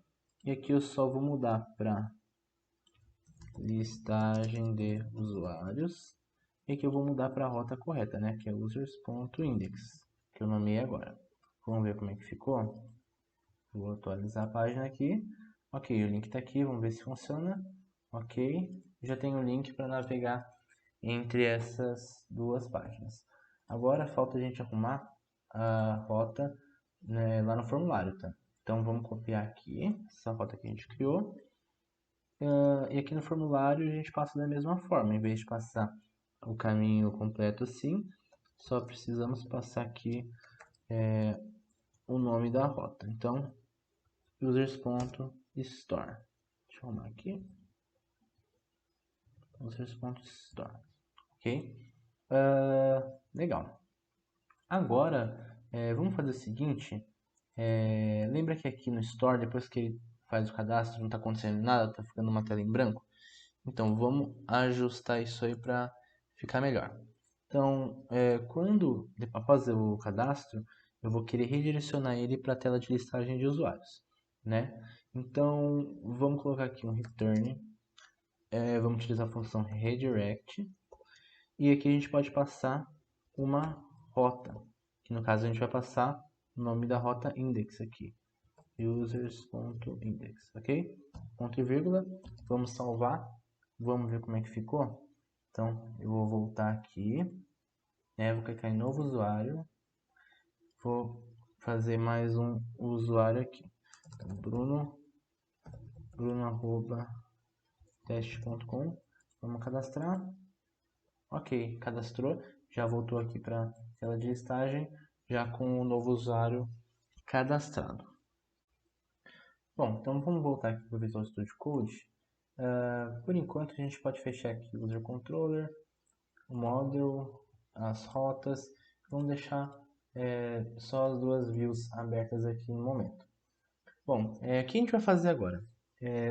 A: e aqui eu só vou mudar para listagem de usuários, e aqui eu vou mudar para a rota correta, né? Que é users.index, que eu nomeei agora. Vamos ver como é que ficou. Vou atualizar a página aqui. Ok, o link está aqui, vamos ver se funciona. Ok, já tenho o link para navegar entre essas duas páginas. Agora falta a gente arrumar a rota, né, lá no formulário, tá? Então vamos copiar aqui essa rota que a gente criou. E aqui no formulário a gente passa da mesma forma, em vez de passar o caminho completo assim, só precisamos passar aqui o nome da rota. Então, users.store. Deixa eu arrumar aqui. Users.store. Ok? Legal. Agora, vamos fazer o seguinte. Lembra que aqui no Store, depois que ele faz o cadastro, não está acontecendo nada, está ficando uma tela em branco? Então, vamos ajustar isso aí para ficar melhor. Então, após o cadastro, eu vou querer redirecionar ele para a tela de listagem de usuários, né? Então, vamos colocar aqui um return, vamos utilizar a função redirect, e aqui a gente pode passar uma rota, que no caso a gente vai passar o nome da rota index aqui, users.index, ok? Ponto e vírgula, vamos salvar, vamos ver como é que ficou. Então, eu vou voltar aqui, vou clicar em novo usuário, vou fazer mais um usuário aqui. Então, bruno@teste.com, vamos cadastrar. Ok, cadastrou, já voltou aqui para a tela de listagem, já com o novo usuário cadastrado. Bom, então vamos voltar aqui para o Visual Studio Code. Por enquanto a gente pode fechar aqui o User Controller, o Model, as rotas. Vamos deixar só as duas views abertas aqui no momento. Bom, o que a gente vai fazer agora?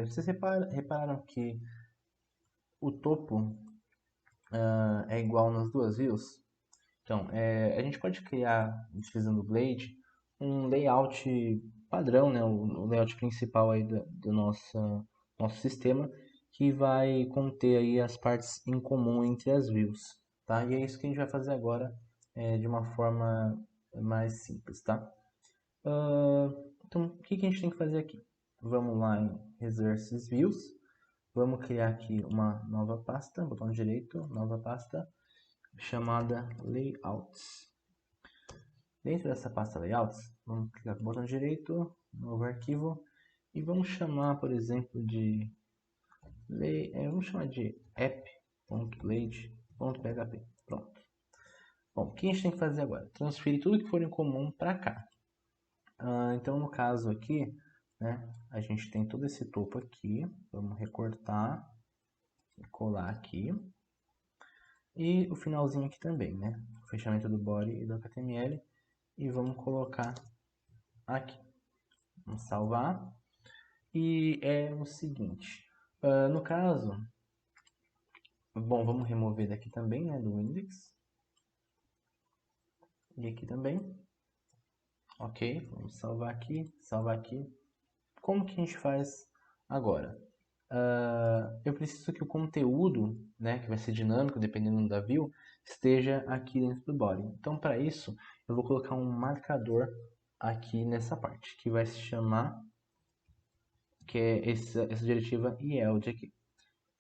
A: Vocês repararam que o topo é igual nas duas views? Então, a gente pode criar, utilizando o Blade, um layout padrão, né, o layout principal aí do nosso sistema, que vai conter aí as partes em comum entre as views, tá? E é isso que a gente vai fazer agora, de uma forma mais simples, tá? Então, o que a gente tem que fazer aqui? Vamos lá em Resources Views, vamos criar aqui uma nova pasta, botão direito, nova pasta, chamada Layouts. Dentro dessa pasta Layouts, vamos clicar com o botão direito, novo arquivo, e vamos chamar, por exemplo, vamos chamar de app.blade.php. Pronto. Bom, o que a gente tem que fazer agora? Transferir tudo que for em comum para cá. Então, no caso aqui, né, a gente tem todo esse topo aqui, vamos recortar e colar aqui. E o finalzinho aqui também, né? O fechamento do body e do HTML. E vamos colocar aqui. Vamos salvar. E é o seguinte. No caso, bom, vamos remover daqui também, né? Do index. E aqui também. Ok, vamos salvar aqui, salvar aqui. Como que a gente faz agora? Eu preciso que o conteúdo, né, que vai ser dinâmico, dependendo da view, esteja aqui dentro do body. Então, para isso, eu vou colocar um marcador aqui nessa parte, que vai se chamar, que é essa diretiva yield aqui.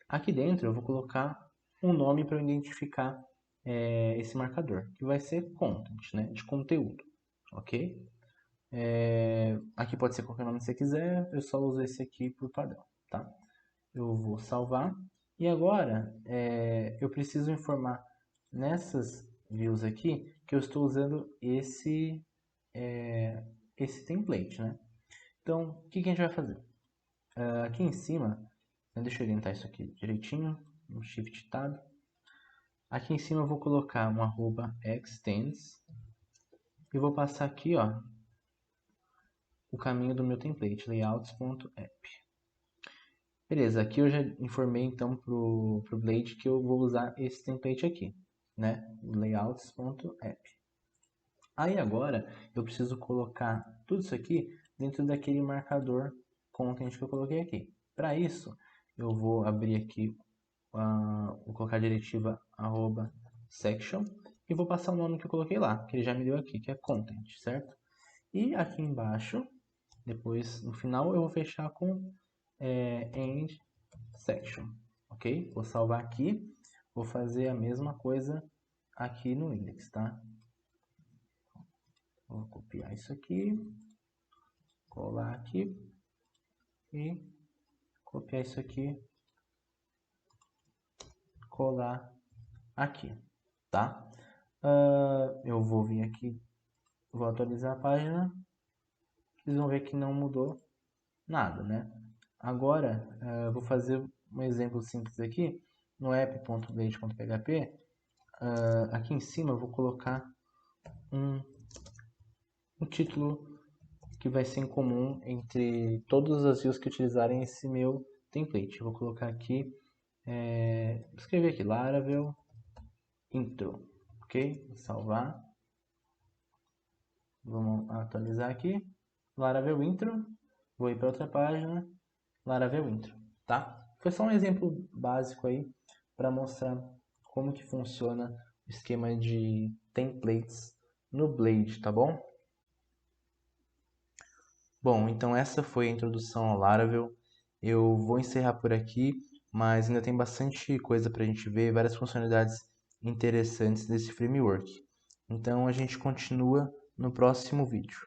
A: Aqui dentro, eu vou colocar um nome para identificar esse marcador, que vai ser content, né, de conteúdo, ok? Aqui pode ser qualquer nome que você quiser, eu só uso esse aqui por padrão, tá? Eu vou salvar. E agora, eu preciso informar nessas views aqui que eu estou usando esse template, né? Então, o que a gente vai fazer? Aqui em cima, deixa eu orientar isso aqui direitinho, no Shift Tab. Aqui em cima eu vou colocar um @extends e vou passar aqui, ó, o caminho do meu template, layouts.app. Beleza, aqui eu já informei então pro Blade que eu vou usar esse template aqui, né? Layouts.app. Aí agora eu preciso colocar tudo isso aqui dentro daquele marcador content que eu coloquei aqui. Para isso, eu vou abrir aqui, vou colocar a diretiva @section e vou passar o nome que eu coloquei lá, que ele já me deu aqui, que é content, certo? E aqui embaixo, depois no final, eu vou fechar com end section, ok? Vou salvar aqui, vou fazer a mesma coisa aqui no index, tá? Vou copiar isso aqui, colar aqui e copiar isso aqui, colar aqui, tá? Eu vou vir aqui, vou atualizar a página, vocês vão ver que não mudou nada, né? Agora, vou fazer um exemplo simples aqui, no app.blade.php, aqui em cima eu vou colocar um título que vai ser em comum entre todas as views que utilizarem esse meu template. Eu vou colocar aqui, vou escrever aqui, Laravel intro, ok? Vou salvar, vamos atualizar aqui, Laravel intro, vou ir para outra página, Laravel intro, tá? Foi só um exemplo básico aí para mostrar como que funciona o esquema de templates no Blade, tá bom? Bom, então essa foi a introdução ao Laravel. Eu vou encerrar por aqui, mas ainda tem bastante coisa para a gente ver, várias funcionalidades interessantes desse framework. Então a gente continua no próximo vídeo.